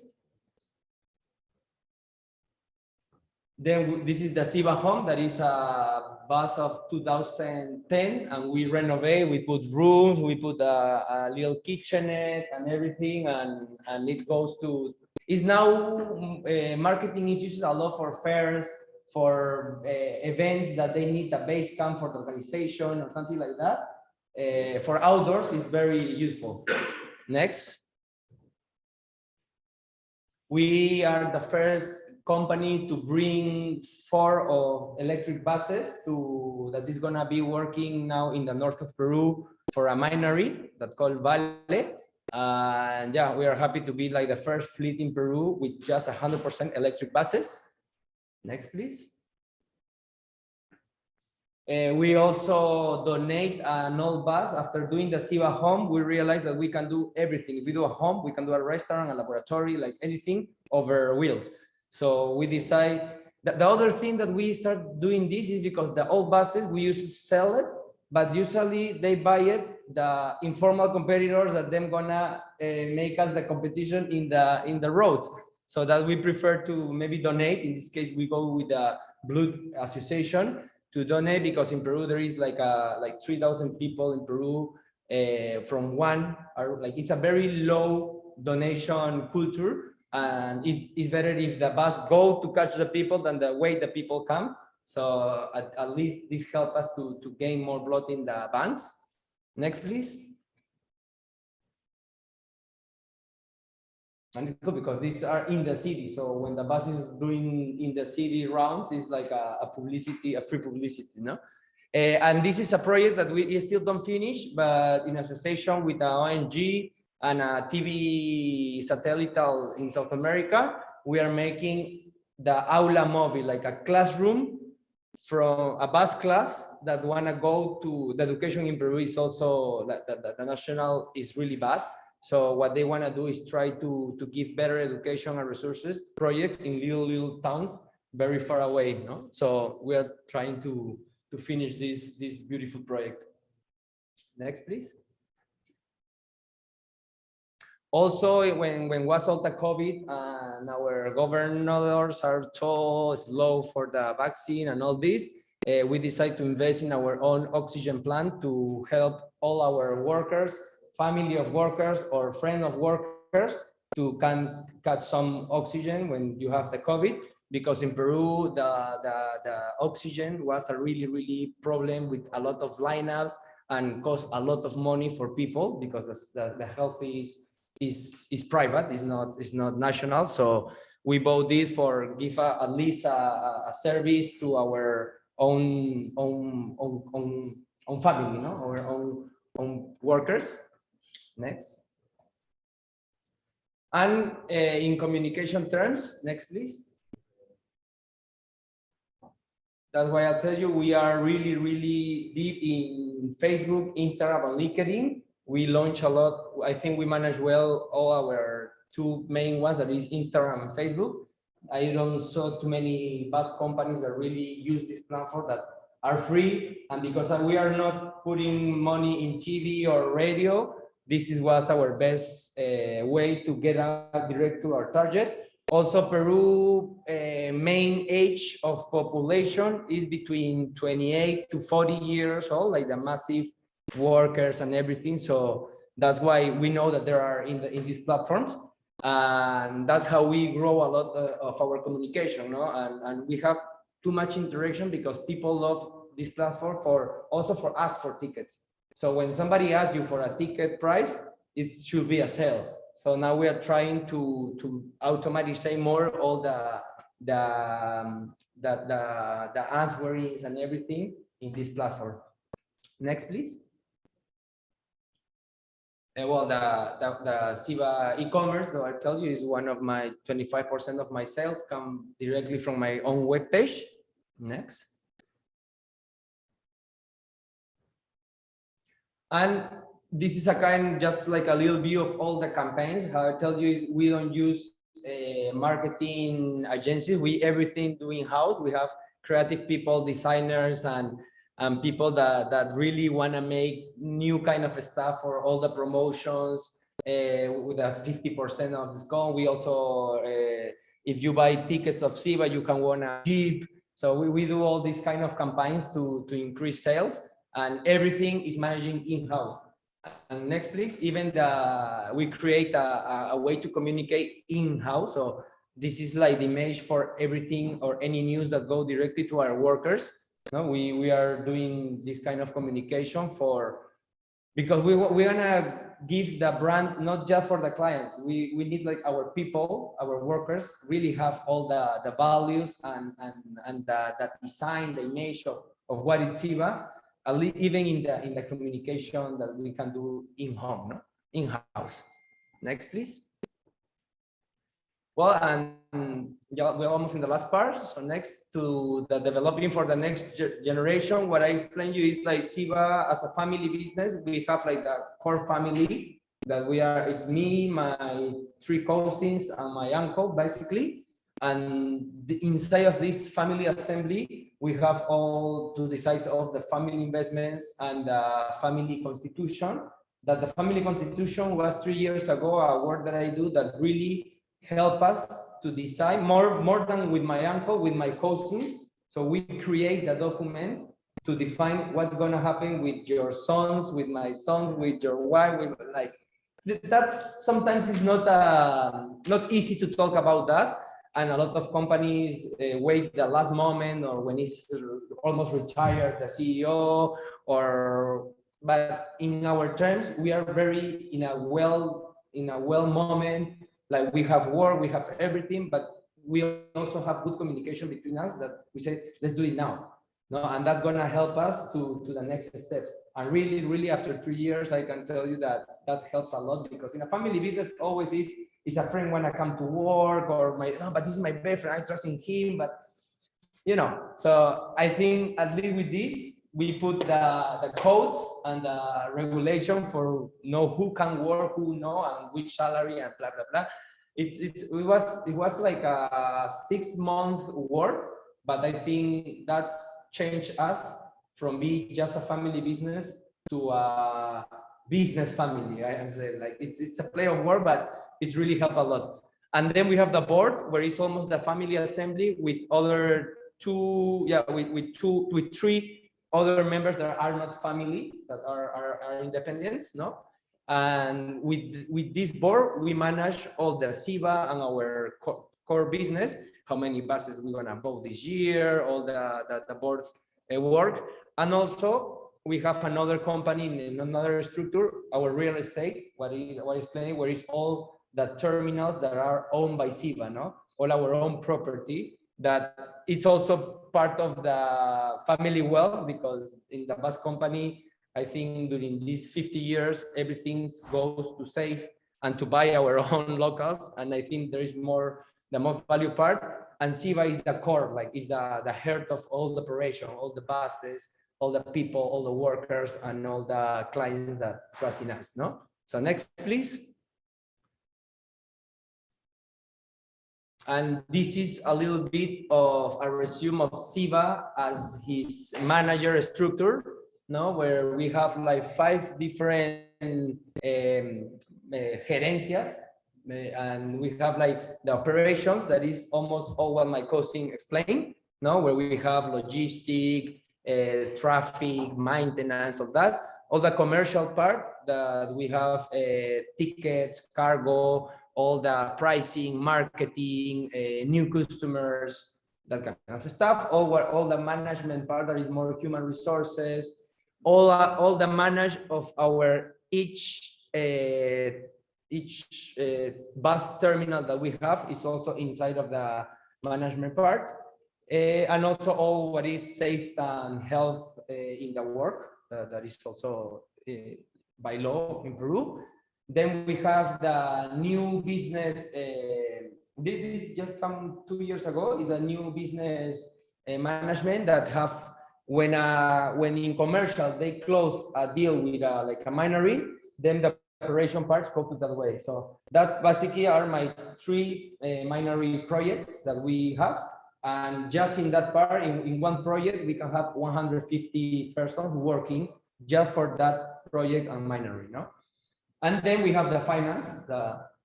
Then this is the CIVA Home. That is a bus of 2010, and we renovate. We put rooms, we put a little kitchenette and everything, and it goes to. It's now marketing is used a lot for fairs, for events that they need a base camp for the organization or something like that. For outdoors, it's very useful. Next. We are the first company to bring 4 of electric buses that is gonna be working now in the north of Peru for a minery that called Vale. And yeah, we are happy to be like the first fleet in Peru with just 100% electric buses. Next, please. We also donate an old bus. After doing the CIVA Home, we realized that we can do everything. If we do a home, we can do a restaurant, a laboratory, like anything over wheels. So we decide that the other thing that we start doing this is because the old buses, we used to sell it, but usually they buy it, the informal competitors that them gonna make us the competition in the roads. So that we prefer to maybe donate. In this case, we go with the Blue Association to donate, because in Peru there is like 3,000 people in Peru from one, or like it's a very low donation culture, and it's better if the bus go to catch the people than the way the people come. So at least this helps us to gain more blood in the banks. Next, please. And it's good because these are in the city. So when the bus is doing in the city rounds, it's like a publicity, a free publicity, no? And this is a project that we still don't finish, but in association with the ONG and a TV satellite in South America, we are making the aula móvil, like a classroom from a bus class that wanna go to the education in Peru. Is also the national is really bad. So what they want to do is try to give better education and resources projects in little towns very far away. No? So we are trying to finish this beautiful project. Next, please. Also, when was all the COVID and our governors are so slow for the vaccine and all this, we decided to invest in our own oxygen plant to help all our workers, family of workers or friend of workers to can catch some oxygen when you have the COVID. Because in Peru, the oxygen was a really problem with a lot of lineups and cost a lot of money for people because the health is private, is not national. So we bought this for give at least a service to our own family, no, our own workers. Next. And in communication terms, next please. That's why I tell you we are really deep in Facebook, Instagram, and LinkedIn. We launch a lot. I think we manage well all our two main ones, that is Instagram and Facebook. I don't saw too many bus companies that really use this platform that are free. And because we are not putting money in TV or radio, this was our best way to get out direct to our target. Also, Peru main age of population is between 28 to 40 years old, like the massive workers and everything. So that's why we know that there are in these platforms, and that's how we grow a lot of our communication, no? And we have too much interaction because people love this platform also for us for tickets. So when somebody asks you for a ticket price, it should be a sale. So now we are trying to automatize more all the answerings and everything in this platform. Next, please. Well, the CIVA e-commerce, though I tell you, is one of my 25% of my sales come directly from my own webpage. Next. And this is a kind, just like a little view of all the campaigns. How I tell you is we don't use marketing agencies. We everything do in-house. We have creative people, designers, and people that really want to make new kind of stuff for all the promotions with a 50% of discount. We also, if you buy tickets of CIVA, you can win a Jeep. So we do all these kind of campaigns to increase sales, and everything is managing in-house. And next, please. Even we create a way to communicate in-house. So this is like the image for everything or any news that go directly to our workers. No, we are doing this kind of communication because we want to give the brand not just for the clients. We need like our people, our workers really have all the values and the design, the image of what is CIVA. Even in the communication that we can do in-home, no? In-house. Next, please. Well, and yeah, we're almost in the last part. So next to the developing for the next generation, what I explained you is like CIVA as a family business. We have like the core family that we are. It's me, my 3 cousins, and my uncle, basically. And inside of this family assembly, we have all to the size of the family investments and the family constitution. That the family constitution was 3 years ago, a work that I do that really help us to decide more than with my uncle, with my cousins. So we create the document to define what's going to happen with your sons, with my sons, with your wife, with like that's sometimes it's not easy to talk about that. And a lot of companies wait the last moment or when it's almost retired, the CEO, but in our terms, we are very in a well moment. Like we have work, we have everything, but we also have good communication between us that we say, let's do it now. No, and that's going to help us to the next steps. And really after 3 years, I can tell you that helps a lot, because in a family business always is a friend when I come to work, or but this is my best friend, I trust in him, but so I think at least with this, we put the codes and the regulation for know who can work, who no, and which salary and blah, blah, blah. It was like a 6-month work, but I think that's changed us from being just a family business to business family. I'm saying like it's a play of word, but it's really helped a lot. And then we have the board, where it's almost the family assembly with other with three other members that are not family, that are independents, no? And with this board, we manage all the CIVA and our core business, how many buses we're gonna build this year, all the board's work. And also we have another company in another structure, our real estate, what is playing, where is all the terminals that are owned by CIVA, no? All our own property, that it's also part of the family wealth, because in the bus company, I think during these 50 years, everything goes to save and to buy our own locals. And I think there is the most value part. And CIVA is the core, like is the heart of all the operation, all the buses, all the people, all the workers, and all the clients that trust in us, no? So next, please. And this is a little bit of a resume of CIVA as his manager structure, no, where we have like 5 different gerencias, and we have like the operations, that is almost all what my cousin explained, no, where we have logistic, traffic, maintenance of that, all the commercial part that we have, tickets, cargo, all the pricing, marketing, new customers, that kind of stuff. All the management part that is more human resources, all the manage of our each bus terminal that we have is also inside of the management part, and also all what is safe and health in the work, that is also by law in Peru. Then we have the new business, this just come 2 years ago, is a new business management that have, when in commercial they close a deal with like a minery, then the operation parts go to that way. So that basically are my 3 minery projects that we have. And just in that part, in one project, we can have 150 persons working just for that project and minery, no? And then we have the finance,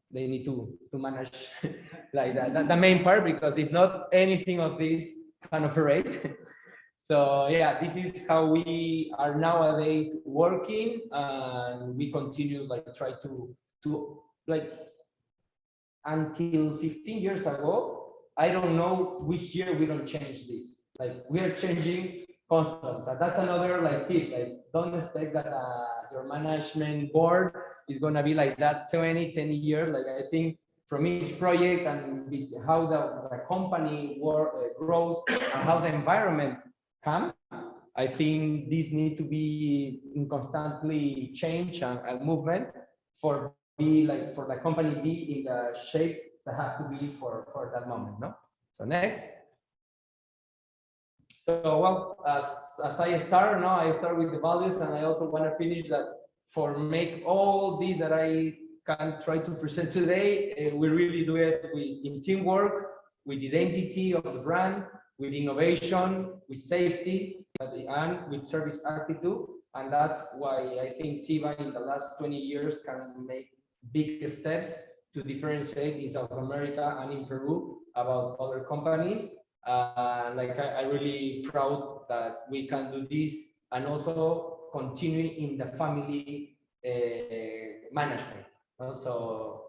they need to manage like the main part, because if not, anything of this can operate. So yeah, this is how we are nowadays working, and we continue like try to like, until 15 years ago, I don't know which year we don't change this. Like we are changing constantly. So that's another like tip. Like don't expect that your management board is gonna be like that 10 years. Like I think from each project and how the company grows and how the environment comes, I think this need to be in constantly change and movement for the company be in the shape that has to be for that moment, no? So next. So well, as I start, no, I start with the values, and I also want to finish that for make all these that I can try to present today, we really do it in teamwork, with identity of the brand, with innovation, with safety, and with service attitude. And that's why I think CIVA in the last 20 years can make big steps to differentiate in South America and in Peru about other companies. Like I'm really proud that we can do this, and also continue in the family management. So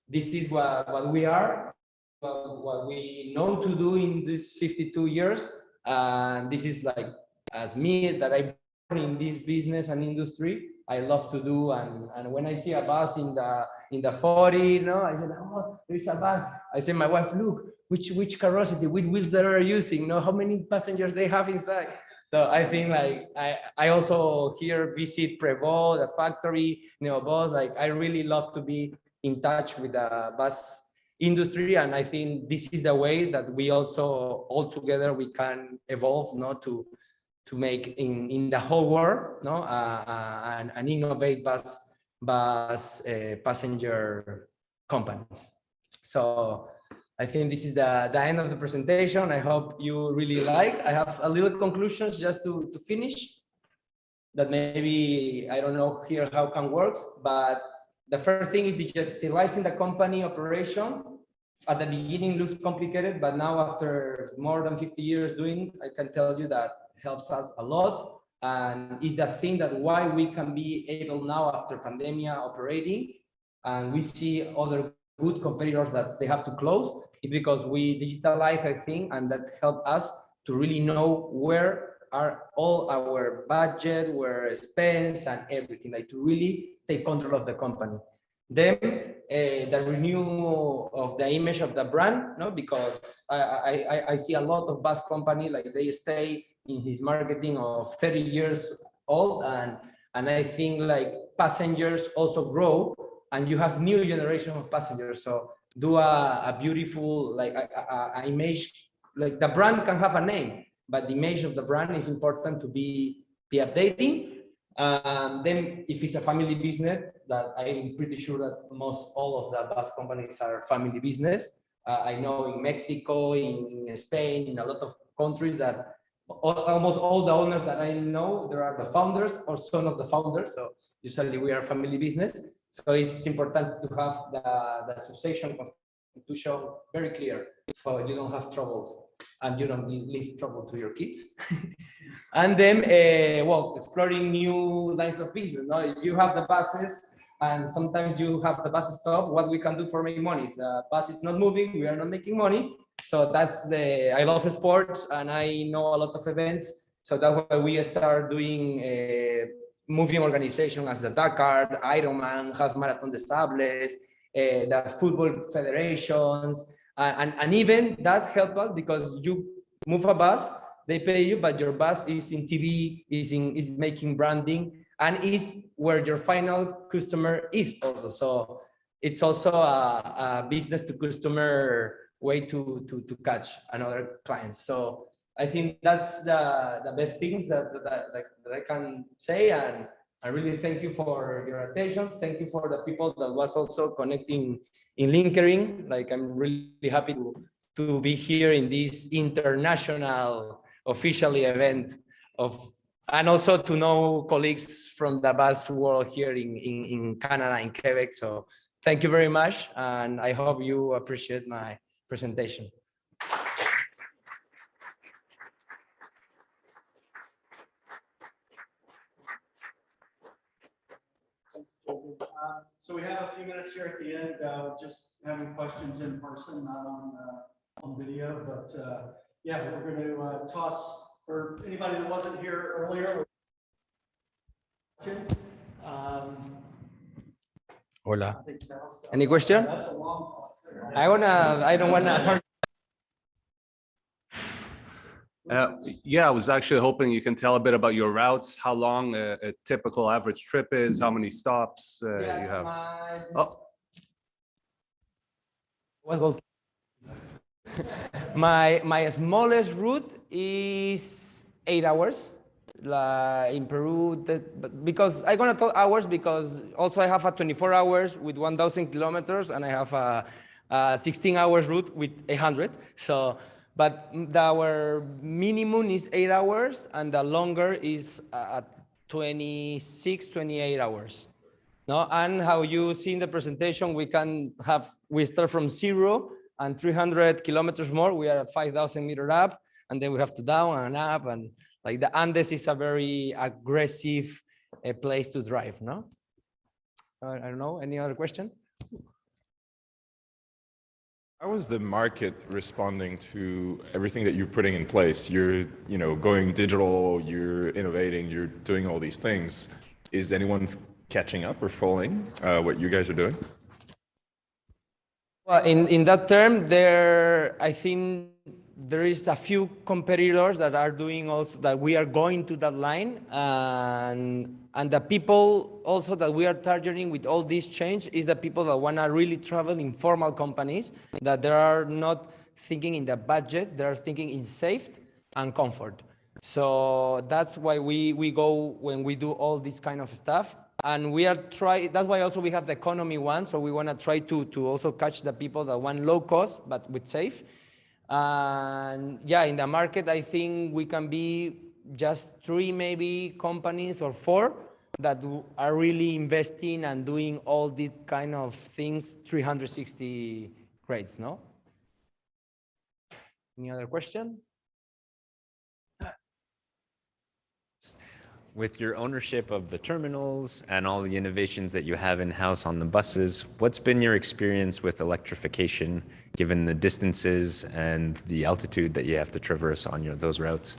this is what we are, what we know to do in these 52 years. And this is like, as me, that I born in this business and industry, I love to do. And when I see a bus in the 40, no, I said, oh, there's a bus. I say, my wife, look, which carrossery, which wheels they are using, no, how many passengers they have inside. So I think like I also here visit Prevo, the factory, Neobus. Like I really love to be in touch with the bus industry, and I think this is the way that we also all together we can evolve, no, to make in the whole world, no, and innovate bus passenger companies. So I think this is the end of the presentation. I hope you really like. I have a little conclusions just to finish. that maybe I don't know here how can works, but the first thing is digitalizing the company operations. At the beginning looks complicated, but now after more than 50 years doing, I can tell you that helps us a lot. And is the thing that why we can be able now after pandemia operating, and we see other good competitors that they have to close, is because we digitalize, I think, and that helped us to really know where are all our budget, where expense and everything, like to really take control of the company. Then the renewal of the image of the brand, no, because I see a lot of bus company like they stay in his marketing of 30 years old, and I think like passengers also grow, and you have new generation of passengers. So do a beautiful like a image, like the brand can have a name, but the image of the brand is important to be updating. Then if it's a family business, that I'm pretty sure that most all of the bus companies are family business. I know in Mexico, in Spain, in a lot of countries that almost all the owners that I know, there are the founders or son of the founders. So usually we are family business. So it's important to have the succession constitution very clear, so you don't have troubles and you don't leave trouble to your kids. And then, well, exploring new lines of business. No? If you have the buses, and sometimes you have the bus stop, what we can do for making money? If the bus is not moving, we are not making money. So that's I love sports and I know a lot of events. So that's why we start doing moving organization as the Dakar, the Ironman, Half Marathon des Sables, the football federations, and even that helps us because you move a bus, they pay you, but your bus is in TV, is making branding, and is where your final customer is also. So it's also a business to customer way to catch another client. So I think that's the best things that I can say. And I really thank you for your attention. Thank you for the people that was also connecting in LinkedIn. Like I'm really happy to be here in this international officially event and also to know colleagues from the bus world here in Canada, in Quebec. So thank you very much. And I hope you appreciate my presentation. So we have a few minutes here at the end, just having questions in person, not on video, but yeah, we're going to toss for anybody that wasn't here earlier. Hola. Any question? That's a long pause. I don't wanna. Yeah, I was actually hoping you can tell a bit about your routes, how long a typical average trip is, how many stops you have. Oh, Well, my smallest route is 8 hours. In Peru, because I'm gonna talk hours because also I have a 24 hours with 1,000 kilometers and I have a 16 hours route with 100. So, but our minimum is 8 hours and the longer is at 26, 28 hours. No, and how you see in the presentation, we start from 0 and 300 kilometers more. We are at 5,000 meter up, and then we have to down and up, and like the Andes is a very aggressive place to drive. No, I don't know. Any other question? How is the market responding to everything that you're putting in place? You're, going digital. You're innovating. You're doing all these things. Is anyone catching up or following what you guys are doing? Well, in that term, I think there is a few competitors that are doing also that we are going to that line, and the people also that we are targeting with all this change is the people that want to really travel in formal companies, that they are not thinking in the budget, they are thinking in safety and comfort. So that's why we go when we do all this kind of stuff. And we are that's why also we have the economy one. So we want to try to also catch the people that want low cost, but with safe. And yeah, in the market, I think we can be just 3 maybe companies or 4 that are really investing and doing all these kind of things 360 grades, no? Any other question? With your ownership of the terminals and all the innovations that you have in-house on the buses, what's been your experience with electrification, given the distances and the altitude that you have to traverse on those routes?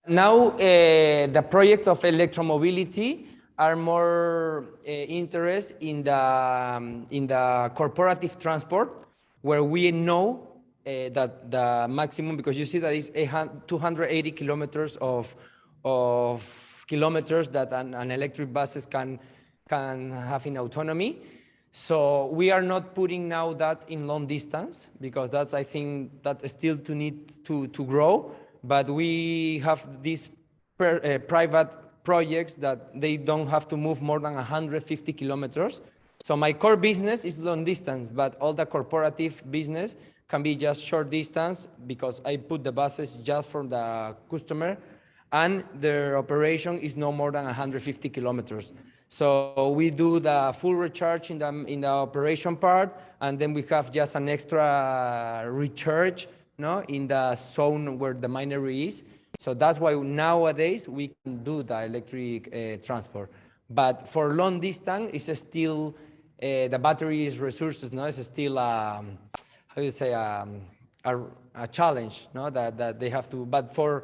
Now, the projects of electromobility are more interested in the corporative transport, where we know that the maximum, because you see that it's 280 kilometers of kilometers that an electric buses can have in autonomy. So we are not putting now that in long distance, because that's, I think, that still to need to grow. But we have these private projects that they don't have to move more than 150 kilometers. So my core business is long distance, but all the corporative business can be just short distance, because I put the buses just from the customer, and their operation is no more than 150 kilometers. So we do the full recharge in the operation part, and then we have just an extra recharge, no, in the zone where the minery is. So that's why nowadays we can do the electric transport. But for long distance, it's still the battery's resources, no, it's still how do you say a challenge, no, that they have to. But for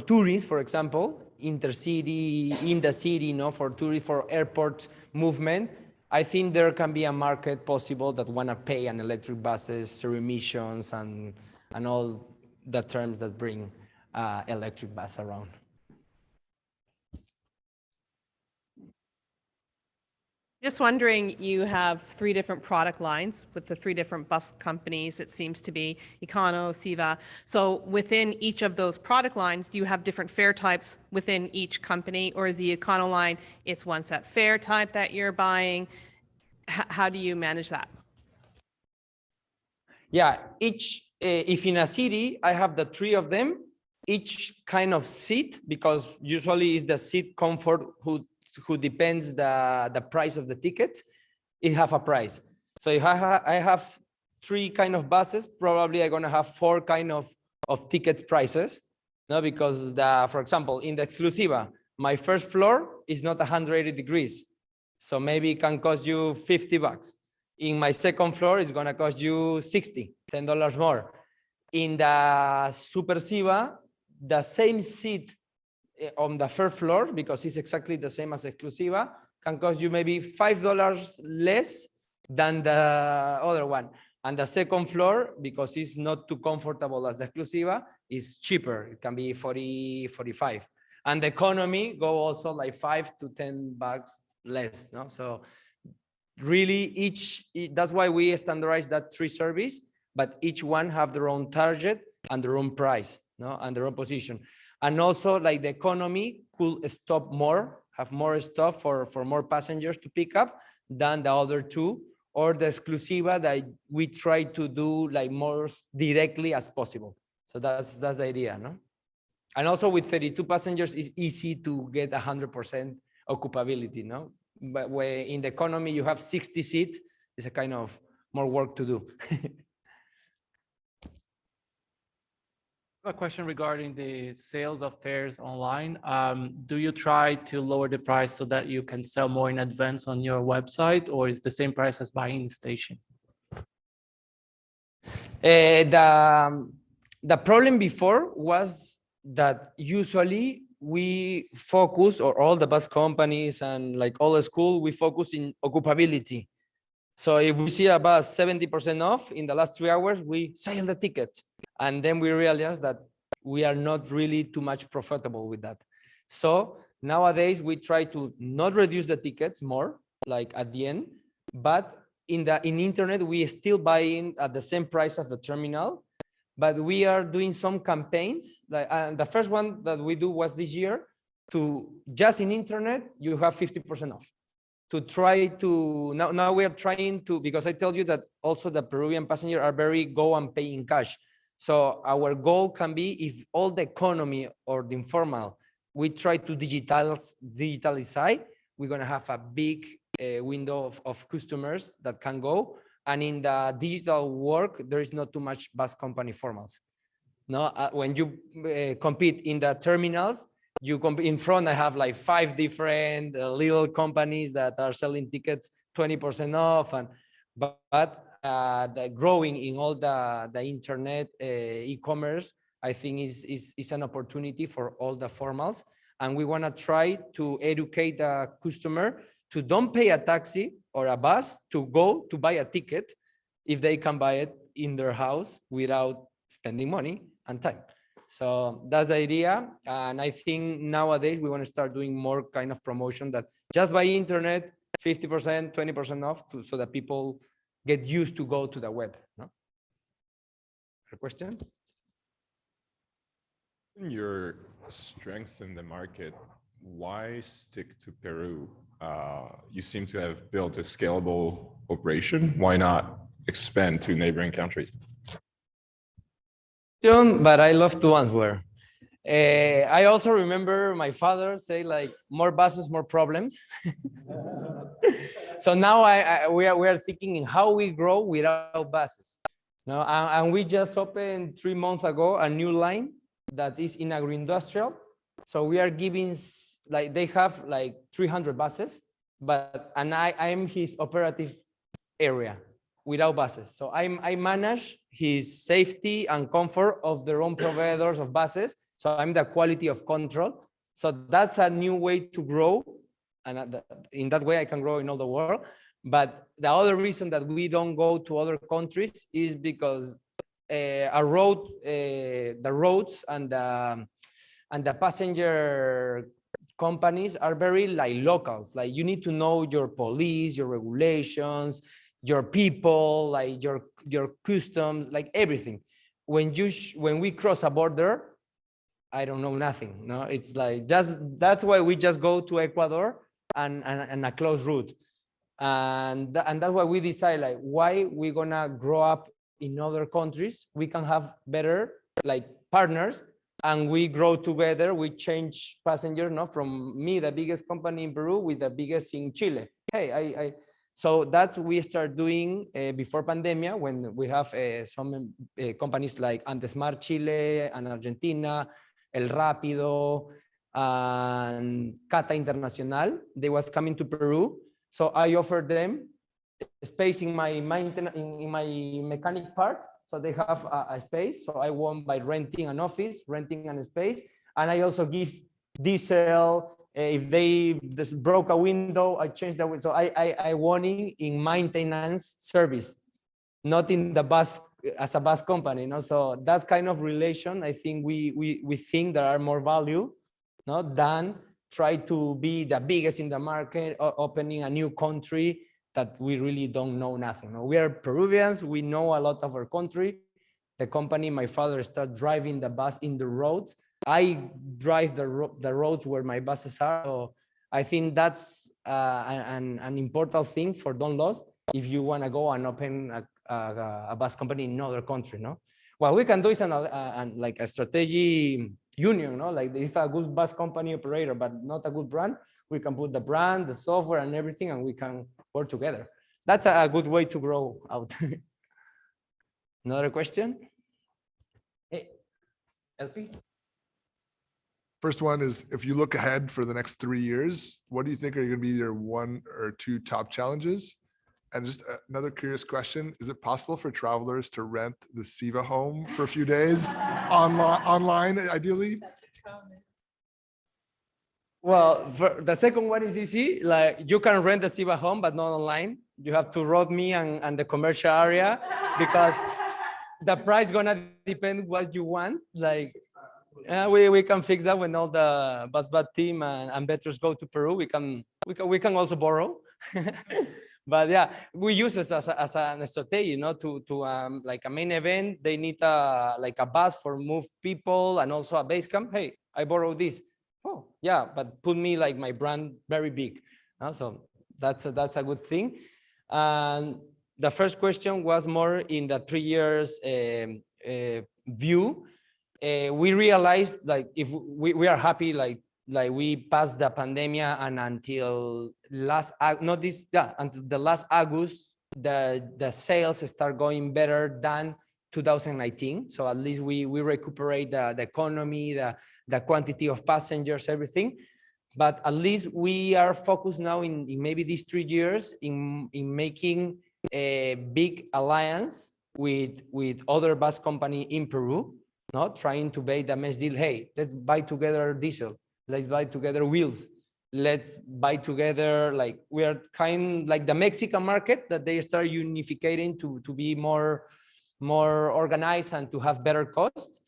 tourists, for example, intercity, in the city, no, for tourists, for airport movement, I think there can be a market possible that want to pay an electric buses, zero emissions, and all the terms that bring electric bus around. Just wondering, you have 3 different product lines with the 3 different bus companies. It seems to be Econo, CIVA. So within each of those product lines, do you have different fare types within each company, or is the Econo line, it's one set fare type that you're buying? How do you manage that? Yeah, if in a city, I have the 3 of them, each kind of seat, because usually it's the seat comfort who depends the price of the ticket, it have a price. So if I have 3 kind of buses, probably I'm gonna have 4 kind of ticket prices, no, because for example, in the Exclusiva, my first floor is not 180 degrees. So maybe it can cost you $50. In my second floor, it's gonna cost you $10 more. In the Super CIVA, the same seat on the first floor, because it's exactly the same as Exclusiva, can cost you maybe $5 less than the other one. And the second floor, because it's not too comfortable as the Exclusiva, is cheaper. It can be 40, 45. And the economy go also like $5 to $10 less, no? So really that's why we standardize that 3 service, but each one have their own target and their own price, no, and their own position. And also, like, the economy could stop more, have more stuff for more passengers to pick up than the other 2, or the Exclusiva that we try to do like more directly as possible. So that's the idea, no? And also with 32 passengers, it's easy to get 100% occupability, no? But where in the economy you have 60 seats, it's a kind of more work to do. A question regarding the sales of fares online. Do you try to lower the price so that you can sell more in advance on your website, or is the same price as buying in the station? The problem before was that usually we focus, or all the bus companies and like all the school, we focus in occupability. So if we see a bus 70% off in the last 3 hours, we sell the tickets. And then we realize that we are not really too much profitable with that. So nowadays we try to not reduce the tickets more, like at the end, but in internet, we still buying at the same price as the terminal, but we are doing some campaigns. Like the first one that we do was this year, to just in internet, you have 50% off. To try to, now we are trying to, because I tell you that also the Peruvian passengers are very go and pay in cash. So our goal can be, if all the economy or the informal, we try to digitalize, we're going to have a big window of customers that can go. And in the digital work, there is not too much bus company formals. No, when you compete in the terminals, you compete in front. I have like 5 different little companies that are selling tickets 20% off, and but the growing in all the internet e-commerce, I think is an opportunity for all the formals, and we want to try to educate the customer to don't pay a taxi or a bus to go to buy a ticket if they can buy it in their house without spending money and time. So that's the idea. And I think nowadays we want to start doing more kind of promotion that just by internet, 50%, 20% off, so that people get used to go to the web. No? Question? Your strength in the market, why stick to Peru? You seem to have built a scalable operation. Why not expand to neighboring countries? But I love to answer. I also remember my father say like, more buses, more problems. So now we are thinking in how we grow without buses. No, and we just opened 3 months ago a new line that is in agro-industrial. So we are giving, like, they have like 300 buses, and I am his operative area without buses. So I manage his safety and comfort of their own providers of buses. So I'm the quality of control. So that's a new way to grow. And in that way I can grow in all the world. But the other reason that we don't go to other countries is because the roads and the passenger companies are very like locals. Like you need to know your police, your regulations, your people, like your customs, like everything. When we cross a border, I don't know nothing. No, it's like that's why we just go to Ecuador and a closed route, and that's why we decide like why we're gonna grow up in other countries. We can have better like partners, and we grow together. We change passengers, no, from me, the biggest company in Peru, with the biggest in Chile. Hey, so that's we start doing before pandemia, when we have some companies like Antesmar Chile and Argentina, El Rápido, and Cata Internacional. They was coming to Peru, so I offered them space in my maintenance, in my mechanic part, so they have a space. So I won by renting an office, renting a space, and I also give diesel. If they just broke a window, I changed the window. So I won in maintenance service, not in the bus as a bus company. No, so that kind of relation, I think we think there are more value, no, than try to be the biggest in the market, or opening a new country that we really don't know nothing. No? We are Peruvians. We know a lot of our country. The company, my father started driving the bus in the roads. I drive the roads where my buses are. So I think that's an important thing for Don't Lose if you want to go and open a bus company in another country. No, what we can do is like a strategy union. No, like if a good bus company operator but not a good brand, we can put the brand, the software, and everything, and we can work together. That's a good way to grow out. Another question? Hey, LP. First one is, if you look ahead for the next 3 years, what do you think are going to be your 1 or 2 top challenges? And just another curious question, is it possible for travelers to rent the CIVA home for a few days online, ideally? Well, for the second one is easy. Like you can rent the CIVA home, but not online. You have to road me and the commercial area, because the price gonna depend what you want. Like we can fix that when all the BusBat team and Betterez go to Peru. We can also borrow. But yeah, we use it as a strategy, you know, to like a main event. They need like a bus for move people and also a base camp. Hey, I borrow this. Oh yeah, but put me like my brand very big. So that's a good thing. And the first question was more in the 3 years view, we realized like if we are happy like we passed the pandemic and until until the last August the sales start going better than 2019. So at least we recuperate the economy, the quantity of passengers, everything. But at least we are focused now in maybe these 3 years in making a big alliance with other bus company in Peru, not trying to buy the mess deal. Hey, let's buy together diesel. Let's buy together wheels. Let's buy together, like we are kind like the Mexican market that they start unificating to be more organized and to have better costs.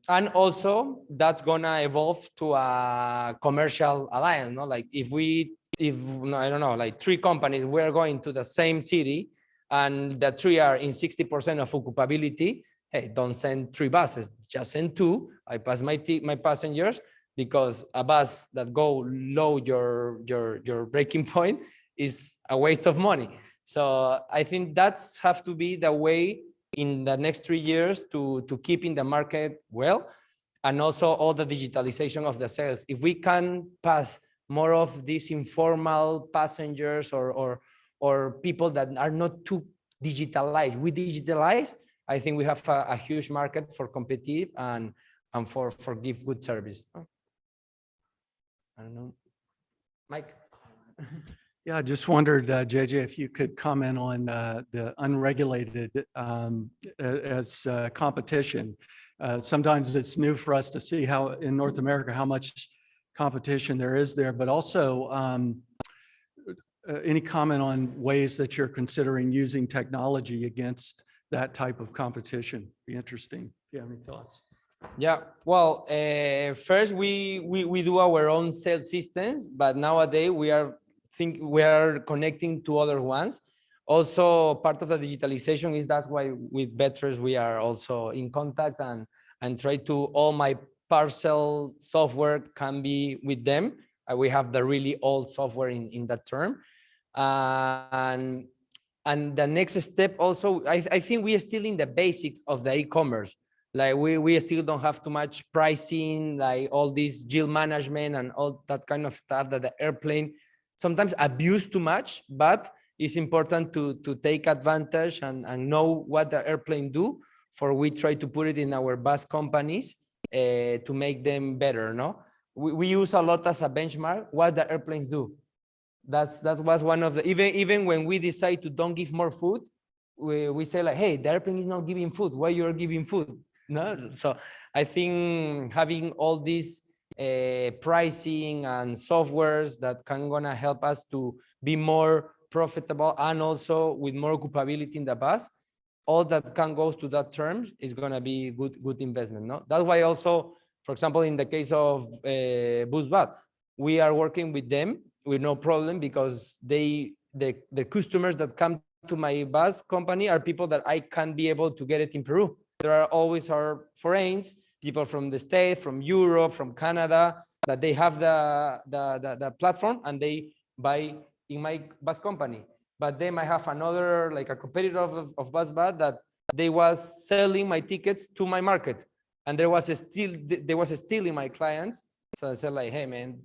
And also that's gonna evolve to a commercial alliance, no? Like if I don't know, like 3 companies, we're going to the same city and the 3 are in 60% of occupability. Hey, don't send 3 buses, just send 2. I pass my passengers, because a bus that go low your breaking point is a waste of money. So I think that's have to be the way in the next 3 years to keep in the market well, and also all the digitalization of the sales. If we can pass more of these informal passengers or people that are not too digitalized, we digitalize, I think we have a huge market for competitive and for give good service. I don't know, Mike. Yeah, I just wondered, JJ, if you could comment on the unregulated as competition. Sometimes it's new for us to see how in North America how much competition there is there, but also any comment on ways that you're considering using technology against that type of competition? Be interesting if you have any thoughts. Yeah, well, first we do our own sales systems, but nowadays we are connecting to other ones. Also, part of the digitalization is that's why with Betterez we are also in contact and try to all my parcel software can be with them. We have the really old software in that term, and the next step also, I think we are still in the basics of the e-commerce. Like we still don't have too much pricing, like all this yield management and all that kind of stuff that the airplane sometimes abuse too much, but it's important to take advantage and know what the airplane do, for we try to put it in our bus companies to make them better, no? We use a lot as a benchmark what the airplanes do. That was one of the, even when we decide to don't give more food, we say like, hey, the airplane is not giving food, why you're giving food? No, so I think having all these pricing and softwares that can gonna help us to be more profitable and also with more occupability in the bus, all that can go to that term is gonna be good investment. No, that's why also, for example, in the case of BusBat, we are working with them with no problem, because the customers that come to my bus company are people that I can't be able to get it in Peru. There are always our foreigners, people from the States, from Europe, from Canada, that they have the platform and they buy in my bus company. But then I have another, like a competitor of BusBat, that they was selling my tickets to my market, and there was a steal in my clients. So I said like, hey man,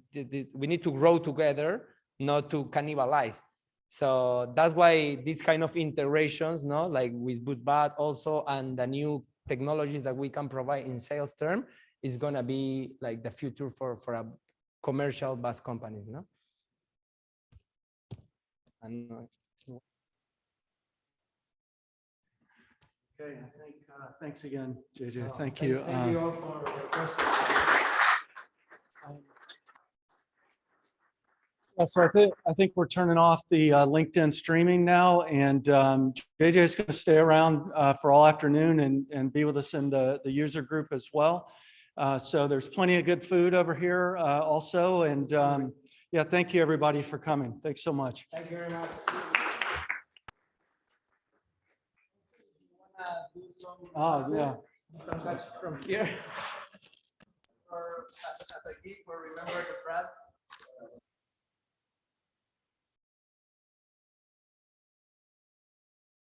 we need to grow together, not to cannibalize. So that's why these kind of integrations, no, like with BusBat also, and the new technologies that we can provide in sales term is gonna be like the future for a commercial bus companies, no? And, Okay, I think thanks again, JJ. Thank you. Thank you all for the questions. So I think we're turning off the LinkedIn streaming now, and JJ is going to stay around for all afternoon and be with us in the user group as well. So there's plenty of good food over here also, and yeah, thank you everybody for coming. Thanks so much. Thank you very much. Oh yeah. Some catch from here. Or as a gift, or remember the Brad.